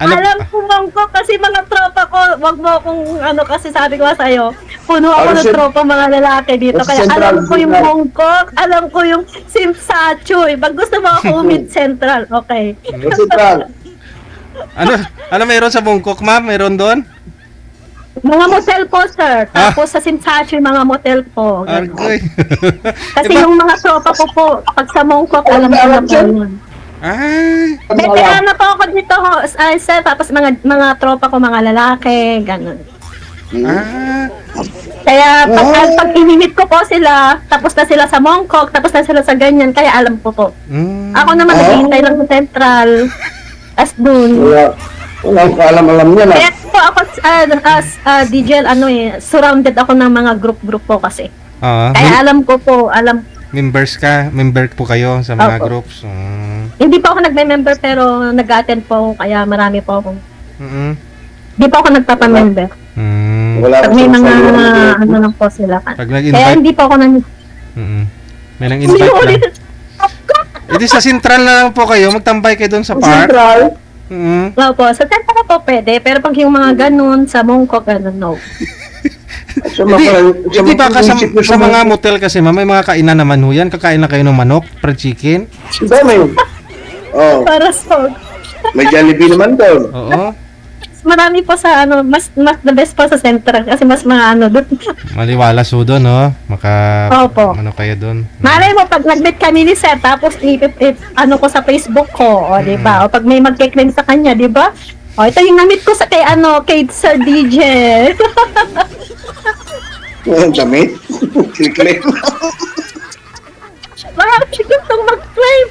Alam ko Mongkok kasi mga tropa ko, wag mo akong kasi sabi ko sa'yo, puno ako ng tropa mga lalaki dito. Kaya alam ko yung Mongkok, alam ko yung Simsachoy. Pag gusto mo ako mid-central, okay. Central. Ano mayroon sa Bangkok ma'am? Mayroon doon? Mga motel po, sir. Tapos sa Simsachoy, mga motel po. Argoy. Kasi yung mga tropa ko po, pag sa Mongkok, alam ko na po yun. Ay. Veteran na po ako dito, sir. Tapos mga tropa ko, mga lalaki, ganun. Kaya pag inimit ko po sila, tapos na sila sa Mongkok, tapos na sila sa ganyan, kaya alam ko po. Ako naman, naghihintay lang sa Central. As dun. Wala ko alam niya na. Kaya po ako, DJ, surrounded ako ng mga group po kasi. Kaya alam ko po, member po kayo sa mga groups. Hindi pa ako nagme-member pero nag-attend po ako, kaya marami po ako. Hindi pa ako nagpapa-member. Pag may mga lang po sila. Pag nag-invite, kaya hindi pa ako may nang-invite lang. Edi sa Central na lang po kayo, magtambay kayo doon sa park. Central? Opo, sa Central po pwede, pero pag yung mga ganun, sa Mongkok, no. Hindi ba sa mga motel kasi may mga kainan naman ho yan. Kakain na kayo ng manok, fried chicken. Para sa may Jollibee naman doon. Oo. Marami po sa mas the best po sa Central kasi mas mga doon. Maliwalas ho doon, no? Opo. Kayo doon. Malay mo, pag nag-meet kami ni Sir, tapos ko sa Facebook ko, di ba? O pag may magkiklaim sa kanya, di ba? O, ito yung na-meet ko sa kay Sir DJ. Damit? Kiklaim. Marami gustong mag-claim.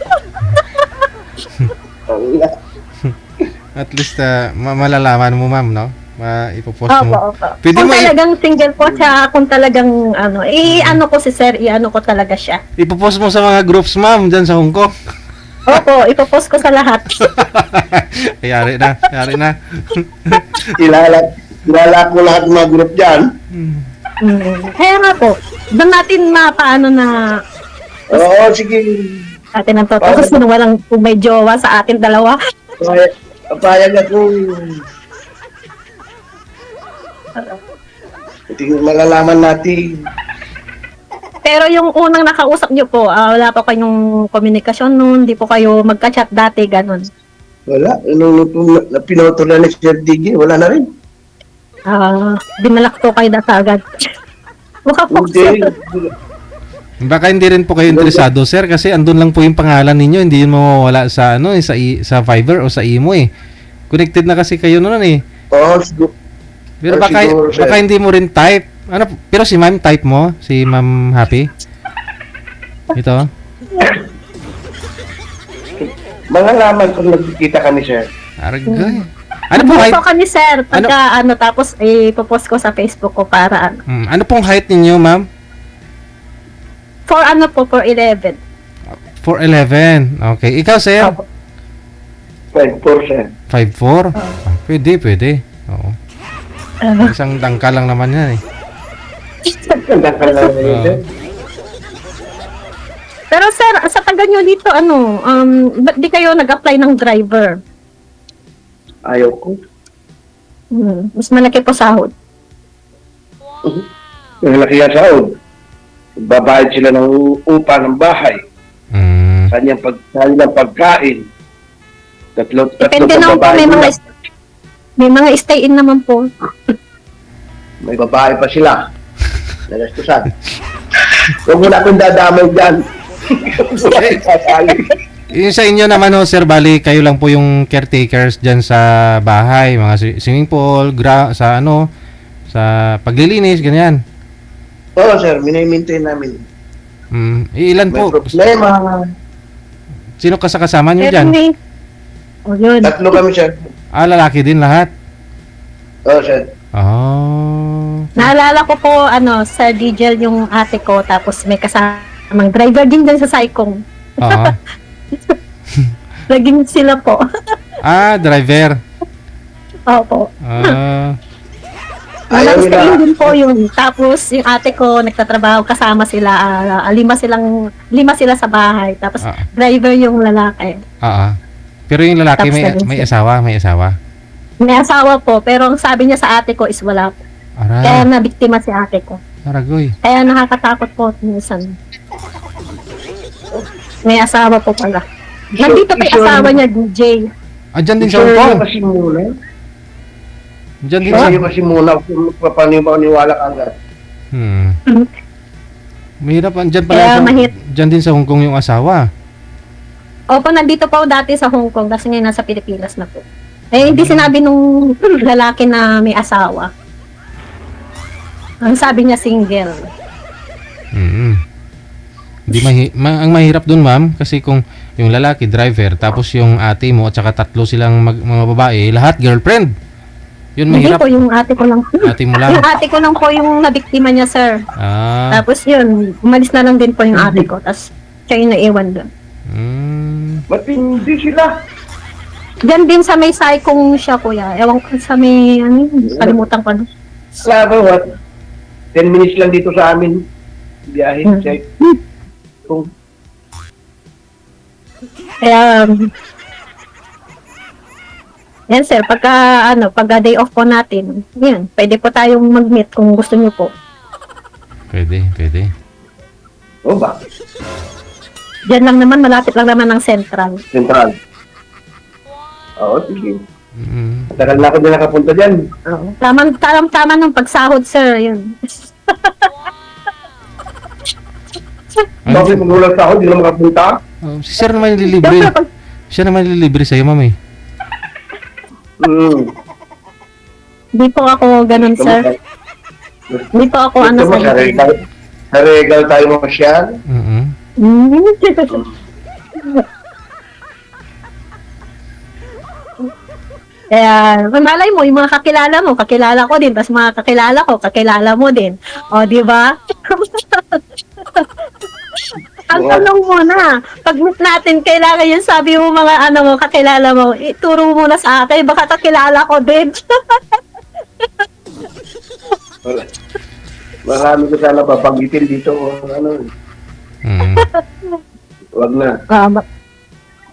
At least malalaman mo ma'am, no? Ipopost mo. Opo. Pwede kung mo talagang single po siya, kung talagang ko si Sir, ko talaga siya. Ipopost mo sa mga groups ma'am dyan sa Hong Kong. Opo, ipopost ko sa lahat. Yari na. Kilala ko lahat ng mga group dyan. Kaya nga po, doon natin mapaano na Oo, sige. atin ang totoo. Kasi walang kung may jowa sa atin dalawa. Papayag ako. Hindi malalaman natin. Pero yung unang nakausap nyo po, wala pa kayong komunikasyon noon, di po kayo magka-chat dati, ganun. Wala. Nung pinauto na ni Sir DJ, wala na rin. Binalak po kayo na agad. Mukha po Hindi. Baka hindi rin po kayo interesado, sir, kasi andun lang po yung pangalan ninyo, hindi yun mawawala sa ano, sa Fiverr o sa Imo eh. Connected na kasi kayo noon eh. Oo, siguro. Pero baka hindi mo rin type. Ano, pero si Ma'am type mo, si Ma'am Happy. Ito. Mga laman kung nagkikita kami, sir. Aragay. Ano po height? Gusto kami, sir, pagka tapos ipopost ko sa Facebook ko para ano pong height ninyo, Ma'am? For 11. 4'11". Okay. Ikaw, sir? 5%. 5'4"? Pwede. Oo. Isang dangka lang naman yan eh. Pero sir, sa taga nyo dito, ba't di kayo nag-apply ng driver? Ayaw ko. Mas malaki po sahod. Yung laki nga sahod. Babayad sila ng upa ng bahay. Kanyang pagkain. Tatlo Depende naman po, may mga stay-in naman po. May babae pa sila. Nagastusan. Huwag mo na akong dadamay dyan. Yung sa inyo naman ho, sir, bali kayo lang po yung caretakers dyan sa bahay, mga swimming pool, sa paglilinis, ganyan. Oo, sir, mini-maintain namin. Ilan May po? problema. Sino kasama nyo dyan? Yun. Tatlo kami, sir. Lalaki din lahat? Oo, sir. Naalala ko po, sa Digel yung ate ko, tapos may kasamang driver din dyan sa Saikong. Oo. Laging sila po. Driver. Opo. Ayaw Walang nila. stay din po yun. Tapos yung ate ko nagtatrabaho kasama sila. Lima sila sa bahay. Tapos driver yung lalaki. Pero yung lalaki Tapos may asawa. May asawa po, pero ang sabi niya sa ate ko is wala po. Kaya nabiktima si ate ko. Aragoy. Kaya nakakatakot po minsan. May asawa po pala. Nandito kay asawa niya, DJ. Dyan din sa Hong Kong. Kasi muna. Dyan din sa... Kasi muna, papaniwala ka agad. Mahirap. Dyan Kaya pala. mahirap. Dyan din sa Hong Kong yung asawa. Opo, nandito pa dati sa Hong Kong kasi ngayon nasa Pilipinas na po. Hindi sinabi nung lalaki na may asawa. Ang sabi niya single. Ang mahirap dun, ma'am, kasi kung yung lalaki driver, tapos yung ate mo at saka tatlo silang mga babae, lahat girlfriend. Yun Hindi mahirap. po, yung ate ko lang. Ate mo lang. Yung ate ko lang po yung nabiktima niya, sir. Tapos yun, umalis na lang din po yung ate ko. Tapos siya yung naiwan doon. Ba't hindi sila? Diyan din sa may Saikong siya, kuya. Ewan ko sa may, kalimutan ko. Sabi what? 10 minutes lang dito sa amin. Biyahe. Check. Kaya, yan sir, pagka day off po natin, yan, pwede po tayong mag-meet kung gusto niyo po. Pwede. O ba? Diyan lang naman, malapit lang naman ng Central. Oo, sige. Tagal na ako din nakapunta dyan. Oo. Tama ng pagsahod, sir, yun. Bakit magulang sa ako, di na makapunta? Si sir naman nililibre. Siya naman nililibre sa'yo, ma'am eh. Di po ako ganun, sir. Di po ako Sa regal tayo masyal. Kaya, malay mo, yung mga kakilala ko din, tapos mga kakilala mo din. O, di ba? Ang tanong mo na, pag meet natin, kailangan yun sabi mo mga kakilala mo, ituro mo na sa akin, baka kakilala ko din. Marami ko sana babanggitin dito kung ano. Mm. Wag na.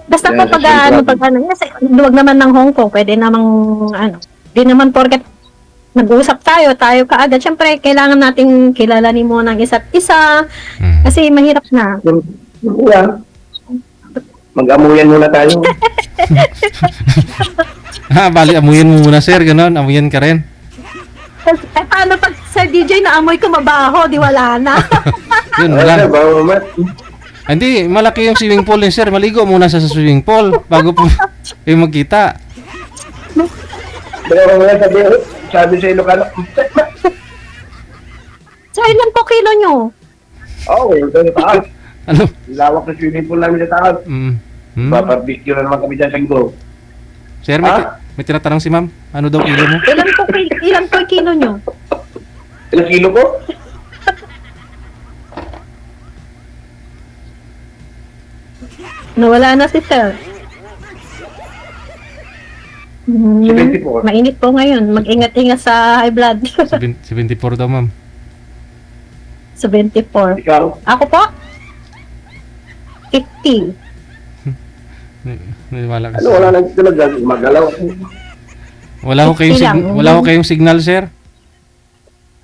Basta Yeah, po pag that's ano, right. pag ano, kasi luwag naman ng Hong Kong, pwede namang ano, di naman porket nag-uusap tayo kaagad. Siyempre, kailangan nating kilalanin mo ng isa't isa kasi mahirap na. Yeah. Mag-amuyan muna tayo. Bali, amuyin mo muna, sir. Ganon, amuyin ka rin. Eh, paano pag sa DJ na amoy ko mabaho, di wala na. Yun, Ay, wala. ba, Mamat? Hindi, malaki yung swimming pool ni sir. Maligo muna sa swimming pool bago po kayo magkita. Pero nga sabi sa Ilocano, So, ilan po kilo nyo? ito sa taas. Ano? Lawak na swimming pool namin sa taas. Barbecue na naman kami dyan sa Igbo. Sir, may tinatanong si ma'am. Ano daw kilo mo? Ilan po kilo nyo? Ilang kilo ko? Nawala na si Sir. 74. Mainit po ngayon. Mag-ingat-ingat sa high blood. 74 daw, ma'am. 74. Ikaw? Ako po? 50. Wala kasi. Ano, wala nang talaga. Magalaw. Wala ko kayong signal, sir.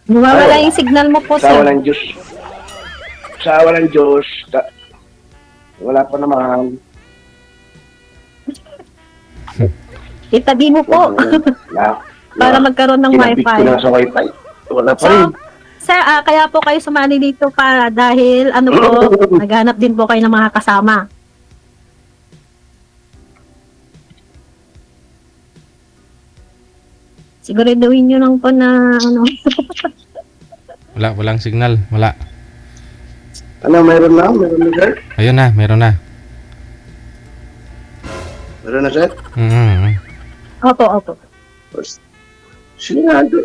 Nawawala yung signal mo po, Sa Sir. walang Diyos. Sa walang Diyos. Wala pa naman. Itabi mo po. Para magkaroon ng Kinabit wifi. ko na sa wifi. Wala pa So, rin. Sir, kaya po kayo sumali dito para dahil ano po, naghanap din po kayo ng mga kasama. Siguraduhin nyo lang po na ano. Walang signal. Wala. Ano, meron na? Meron na, sir? Ayun na, meron na. Meron na, sir? Opo.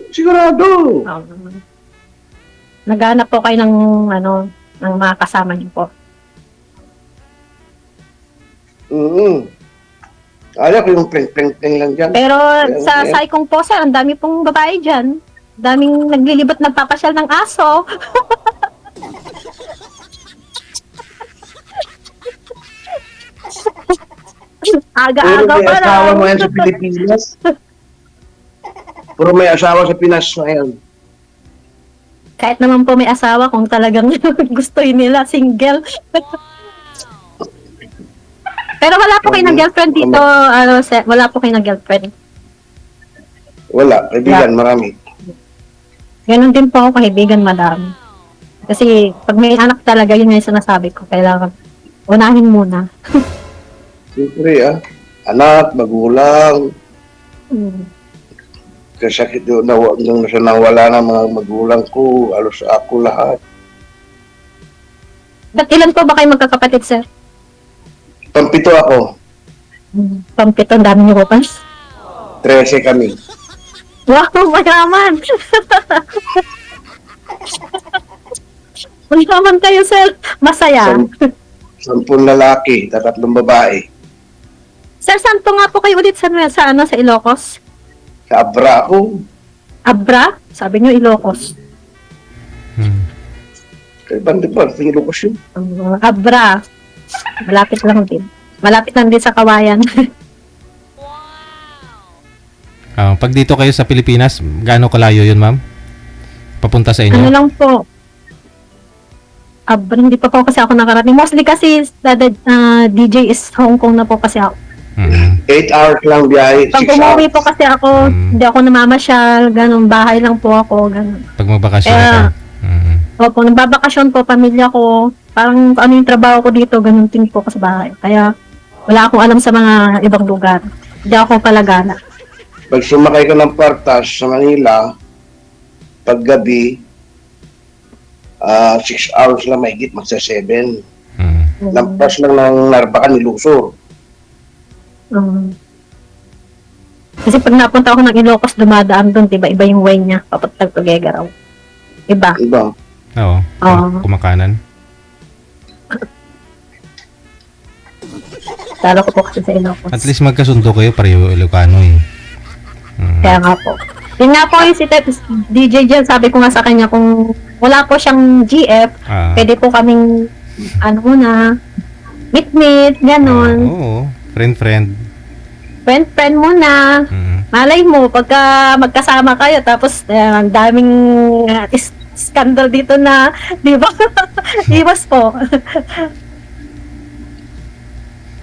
Sigurado. Naghanap po kayo ng ano, ng mga kasama niyo po. Ayaw ko yung peng-peng lang dyan. Pero sa Saikong po, sir, ang dami pong babae dyan. Daming naglilibot nagpapasyal ng aso. Puro Aga-aga may pa asawa mo lang. yan sa Pilipinas. Puro may asawa sa Pinas ngayon. Kahit naman po may asawa, kung talagang gusto nila, single. Pero wala po kayo ng girlfriend dito, ano, sir, wala po kayo ng girlfriend. Wala, kaibigan, marami. Ganon din po ako, kaibigan, madami. Kasi pag may anak talaga, yun yung sinasabi ko, kailangan unahin muna. Siyempre, anak, magulang, Hmm. kasakit doon nung nasa nawala ng mga magulang ko, alos ako lahat. Ba't ilan po ba kayo magkakapatid, sir? Pampito ako, Pampito, ang dami niyo po pa. 13 kami. Wow, mayaman! Mayaman kayo, sir. Masaya. 10 lalaki, 3 babae. Sir, saan po nga po kayo ulit sa Ilocos? Sa Abra ako. Abra? Sabi niyo Ilocos. Kaya ba, diba? Ilocos yun. Abra. Malapit lang din. Malapit lang din sa Kawayan. Pag dito kayo sa Pilipinas, gaano kalayo yun, ma'am? Papunta sa Ano inyo? lang po. Abra, hindi pa po kasi ako nakarating. Mostly kasi DJ is Hong Kong na po kasi ako. 8 hours lang biyahe. Pag 6 umuwi hours. po kasi ako, hindi ako namamasyal, ganun, bahay lang po ako, ganun. Pag magbakasyon Kaya, ka. opo, nagbabakasyon po, pamilya ko, parang ano yung trabaho ko dito, ganun din po ako sa bahay. Kaya, wala akong alam sa mga ibang lugar. Hindi ako palagana. Pag sumakay ka ng Partas sa Manila, pag gabi, 6 hours lang mahigit, magsa 7. Lampas lang ng Narbacan, Nilusor. Kasi pag napunta ako ng Ilocos, dumadaan doon, diba? Iba yung way niya, papuntang Tuguegarao. Iba. Iba. Oo. Kumakanan. Talo ko po kasi sa Ilocos. At least magkasundo kayo, pareho Ilocano eh. Kaya nga po. Yun nga po yung si DJ dyan, sabi ko nga sa kanya kung wala po siyang GF, pwede po kaming ano muna, meet, ganon. Oo, friend. Friend muna. Malay mo, pagka magkasama kayo, tapos ang daming scandal dito na, di ba? Iwas po.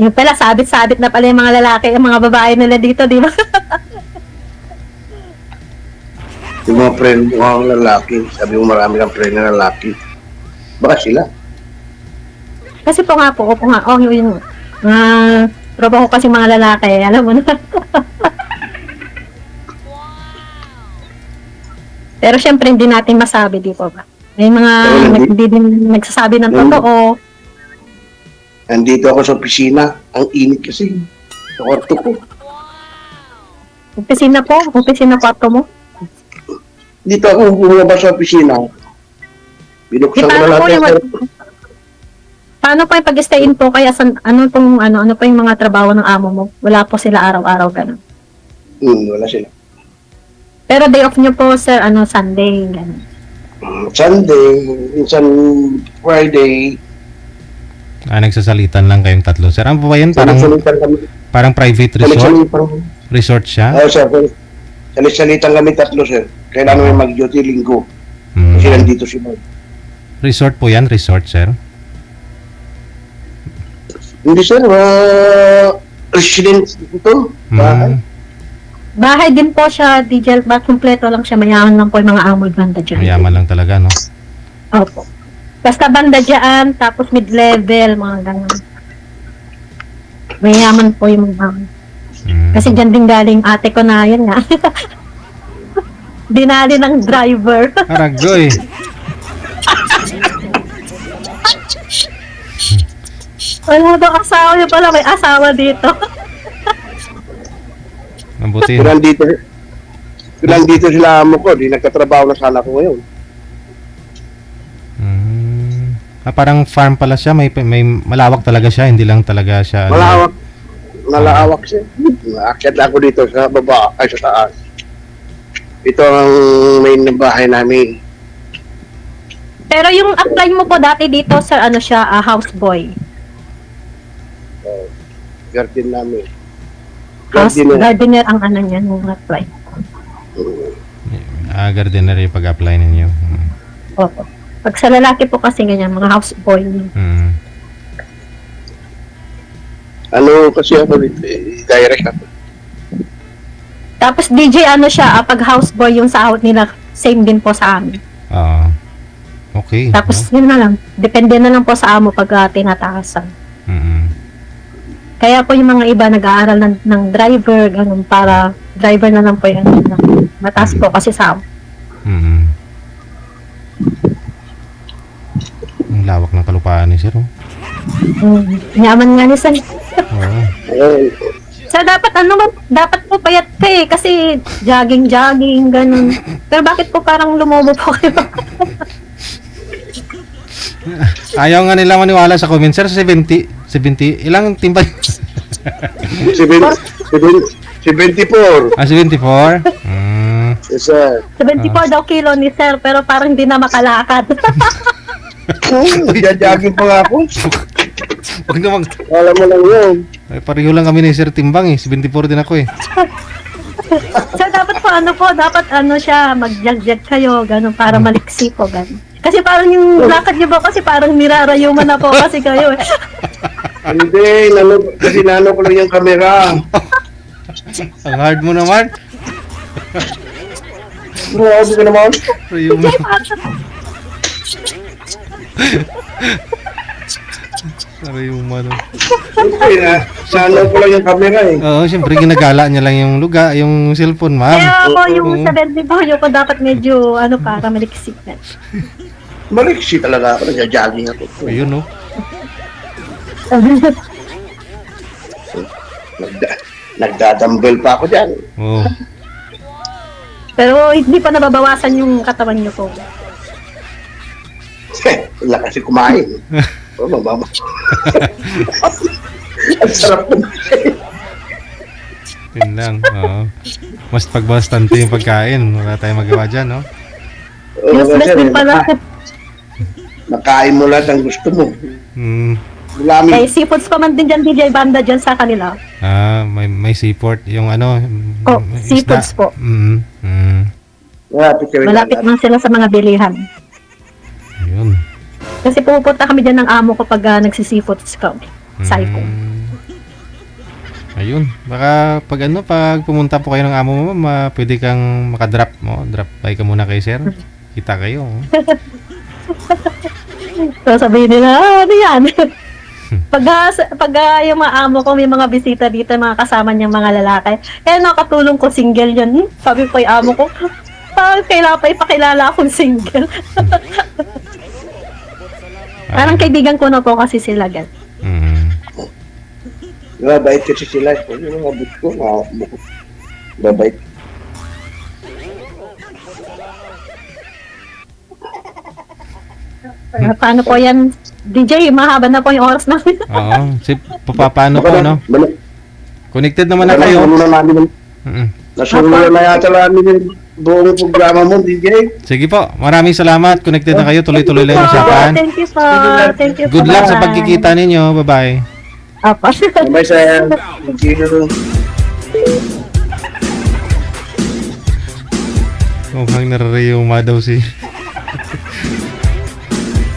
Yung pala, sabit-sabit na pala yung mga lalaki, yung mga babae nila dito, di ba? Yung mga friend mo ang lalaki, sabi mo marami kang friend na lalaki. Baka sila. Kasi po nga, yung tropa ko kasi mga lalaki, alam mo na. Pero syempre, hindi natin masabi, di po ba? May mga hindi din nagsasabi ng totoo. Nandito ako sa opisina, ang init kasi. Sa kwarto ko. Opisina kwarto mo? Dito ako bumabas sa opisina. Binuksan ko na lahat. Paano pa yung pag-stayin po? Kaya ano pa yung mga trabaho ng amo mo? Wala po sila araw-araw ganun? Wala sila. Pero day off nyo po, sir, Sunday, ganun. Sunday, minsan Friday. Nagsasalitan lang kayong tatlo. Sir, ano po ba yun? Parang private resort? Resort siya? Oo, sir. Salitan kami tatlo, sir. Kailangan may mag-duty linggo. Kasi nandito si Mark. Resort po yan? Resort, sir? Hindi, sir. Residence ito. Bahay din po siya, DJ. Kompleto lang siya. Mayaman lang po yung mga amoy banda dyan. Mayaman lang talaga, no? Opo. Basta banda dyan, tapos mid-level, mga ganun. Mayaman po yung mga Kasi dyan din galing ate ko na yun nga. Dinali ng driver. Aragoy. Wala daw asawa niya pala, may asawa dito. Mabuti. Nandito sila amo ko, di nagkatrabaho na sana ko ngayon. Parang farm pala siya, may malawak talaga siya, hindi lang talaga siya. Malawak siya. Aakyat ako dito sa baba, ay sa taas. Ito ang main bahay namin. Pero yung apply mo po dati dito, sir, siya, houseboy. Garden namin. Gardener ang niya, nung apply. Gardener yung pag-apply ninyo. Opo. Pag sa lalaki po kasi ganyan, mga houseboy. Kasi ako direct ako. Tapos DJ, siya, pag houseboy yung sahod nila, same din po sa amin. Okay. Tapos yun na lang, depende na lang po sa amo pag tinataasan. Kaya po yung mga iba nag-aaral ng driver, ganun, para driver na lang po yan. Mataas po kasi sa amo. Ang lawak ng kalupaan ni Sir. Yaman nga ni Sir. So, dapat po payat ka kasi jogging, ganun. Pero bakit po parang lumobo po kayo? Ayaw nga nila maniwala sa comment. Sir, 70, ilang timba? 74. 74? Yes, sir. 74 daw kilo ni Sir, pero parang hindi na makalakad. Jogging pa nga ako. Huwag naman. Alam mo lang yun. Pareho lang kami ni Sir Timbang 74 din ako So, dapat siya, mag-jog kayo, gano'n, para maliksi po, gano'n. Kasi parang yung lakad niyo ba kasi parang nirarayuman na po kasi kayo Hindi, kasi nano ko lang yung camera. Ang hard mo naman. Grabe ka naman. Rayuman. Rayuman. Nano ko lang yung camera Oo, siyempre ginagala niya lang yung yung cellphone, ma'am. Kaya ako yung 70 ko dapat medyo, para maliksi na. Maliksi talaga ako, nagja-jogging ako. Ayun, no? Nagdadumbbell pa ako dyan. Pero hindi pa nababawasan yung katawan niyo po. Wala kasi kumain. Mababa. Ang sarap naman. Yun lang, Mas pagbastante yung pagkain. Wala tayong magawa dyan, no? Useless din pala. Nakain mo lahat ang gusto mo. May seafoods pa man din dyan, DJ Banda dyan sa kanila. May seaport. Yung ano... Oh, seafoods po. Malapit man sila sa mga bilihan. Ayun. Kasi pupunta kami dyan ng amo ko pag nagsi-seafoods kami. Saipo. Ayun. Baka pag pumunta po kayo ng amo mo, pwede kang makadrop mo. Drop by ka muna kay sir. Kita kayo. So sabihin nila, ano yan? pag yung mga amo ko, may mga bisita dito, mga kasama niyang mga lalaki. Kaya nakatulong ko, single yun. Sabi ko yung amo ko, kailangan pa ipakilala akong single. Parang kaibigan ko na po kasi sila gan. Mabait kasi sila. Yung mga abot ko, mabait. Paano po yan? DJ, mahaba na po yung oras namin. Oo. Paano po, no? Connected naman na kayo. Nasunod na yata namin yung buong programa mo, DJ. Sige po. Maraming salamat. Connected na kayo. Tuloy-tuloy lang yung usapan. Thank you po. Thank you po. Good luck sa pagkikita ninyo. Bye-bye. Apa. Bye-bye sa Mukhang nararayuma daw si...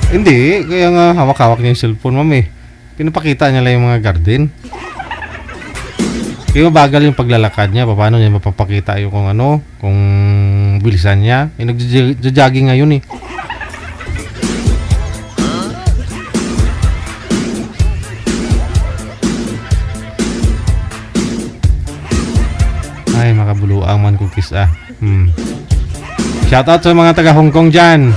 Hindi, kaya nga hawak-hawak niya yung cellphone, ma'am eh. Pinapakita niya lang yung mga garden. Kaya mabagal yung paglalakad niya. Paano niya mapapakita yung kung bilisan niya. Eh, nagja-jogging ngayon eh. Ay, makabuluang man cookies ah. Shoutout sa mga taga Hong Kong dyan.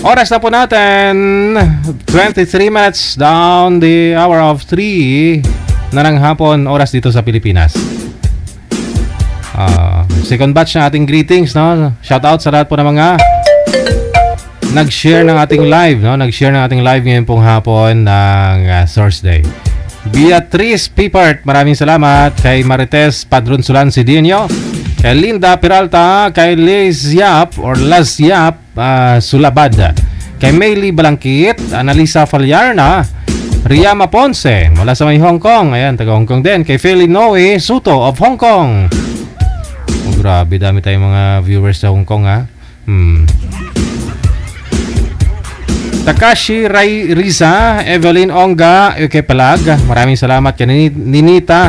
Oras na po natin 23 minutes down the hour of 3 na ng hapon, oras dito sa Pilipinas. Second batch ng ating greetings, no? Shout out sa lahat po ng mga nag-share ng ating live, no? Nag-share ng ating live ngayon pong hapon ng Thursday. Beatrice Pipart, maraming salamat. Kay Marites Padronsulan Sidinio, kay Linda Peralta, kay Liz Yap or Laz Yap Sulabad, kay Maylie Balangkit, Analisa Falyarna, Riyama Ponce mula sa may Hong Kong, ayan, taga Hong Kong din, kay Philly Noe Suto of Hong Kong. Oh, grabe, dami tayong mga viewers sa Hong Kong ha. Takashi Rai Riza, Evelyn Onga, Yuke Palag, maraming salamat kay Ninita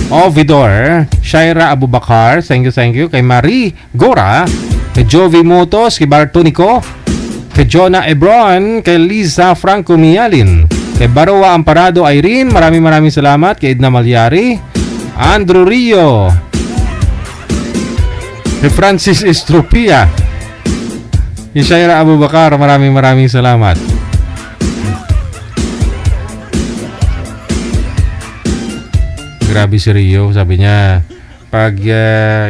Ovidor, Shaira Abubakar, thank you, kay Marie Gora, kay Jovi Motos, kay Bartonico, kay Jonah Ebron, kay Liza Franco Mialin, kay Baroa Amparado Irene, maraming salamat, kay Edna Malyari, Andrew Rio, kay Francis Estropia, kay Shaira Abubakar, maraming salamat. Grabe si Rio, sabi niya pag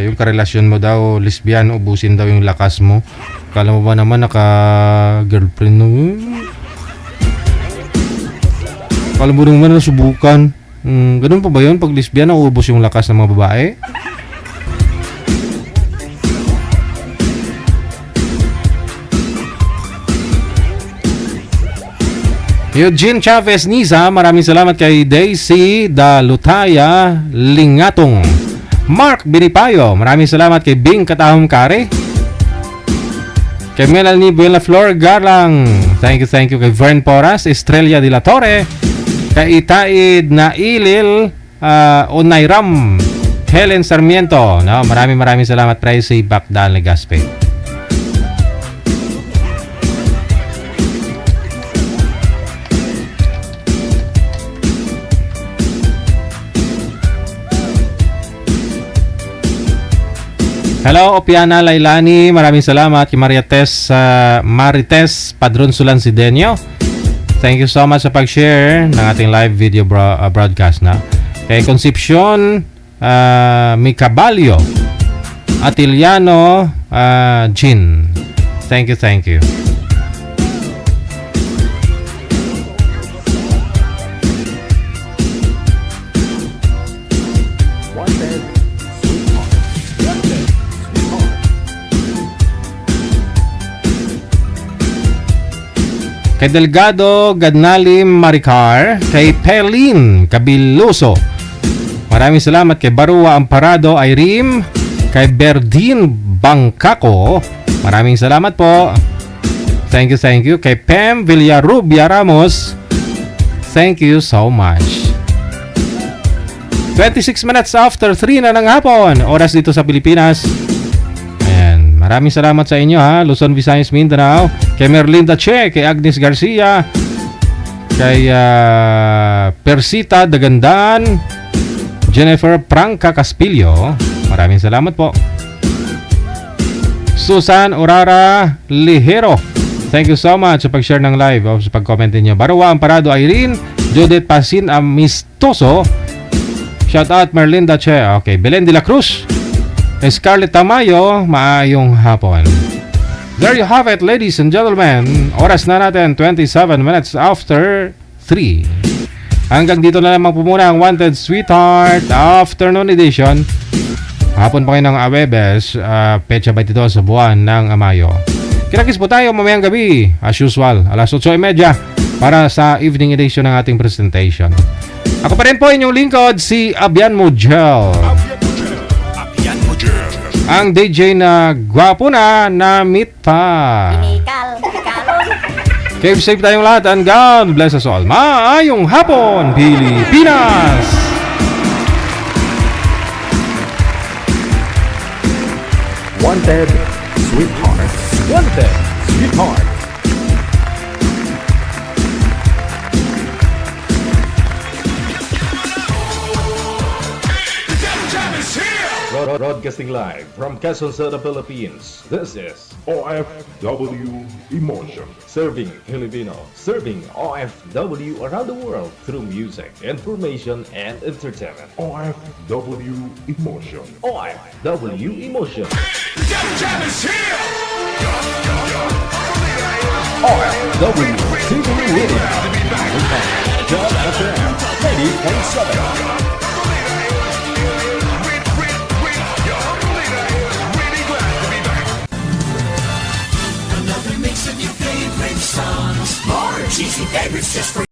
yung karelasyon mo daw lesbian, ubusin daw yung lakas mo. Kala mo ba naman naka-girlfriend mo? Kala mo naman nasubukan. Ganun pa ba yun? Pag lesbian, uubos yung lakas ng mga babae? Eugene Chavez Niza, maraming salamat kay Daisy Dalutaya Lingatong. Mark Binipayo, maraming salamat kay Bing Katahong Kare, kay Melanie Buenaflor Garlang, thank you kay Vern Porras, Estrella de la Torre, kay Itaid Nailil Onayram, Helen Sarmiento, no? Maraming salamat. Tracy Bakdal Legaspe. Hello, Opiana Lailani, maraming salamat. Kay Marites Padronsulan Sidenio, thank you so much sa pag-share ng ating live video broadcast na. Kay Concepcion Micabalio Atiliano Jean, thank you. kay Delgado Gadnalim Maricar, kay Pelin Cabiluso. Maraming salamat kay Barua Amparado Irene, kay Berdin Bangkako. Maraming salamat po. Thank you. Kay Pem Villarubia Ramos. Thank you so much. 26 minutes after 3 na ng hapon. Oras dito sa Pilipinas. Ayan. Maraming salamat sa inyo ha. Luzon, Visayas, Mindanao. Kay Merlinda Che. Kay Agnes Garcia. Kay Persita Dagandaan. Jennifer Pranca Caspillo. Maraming salamat po. Susan Urara Lihero. Thank you so much sa pag-share ng live o sa pag-comment niyo. Barua Amparado Irene, Judith Pasin Amistoso. Shout out Merlinda Che. Okay, Belen de la Cruz. Scarlett Tamayo, maayong hapon. There you have it, ladies and gentlemen. Oras na natin 27 minutes after 3. Hanggang dito na lamang po muna ang Wanted Sweetheart Afternoon Edition. Hapon pa kayo ng Awebes, petsa 22 sa buwan ng Mayo. Kinakis po tayo mamayang gabi, as usual, alas 8:30 para sa evening edition ng ating presentation. Ako pa rin po inyong lingkod, si Abian Mujel. Ang DJ na gwapo na meet pa. Keep safe tayong lahat and God bless us all. Maayong hapon, Pilipinas! Wanted Sweetheart. Wanted Sweetheart. Broadcasting live from Quezon City, Philippines. This is OFW Emotion. Serving Filipino, serving OFW around the world through music, information, and entertainment. OFW Emotion. OFW Emotion. OFW TV Radio. John FM 90.7. Another mix of your favorite songs. More cheesy favorites just for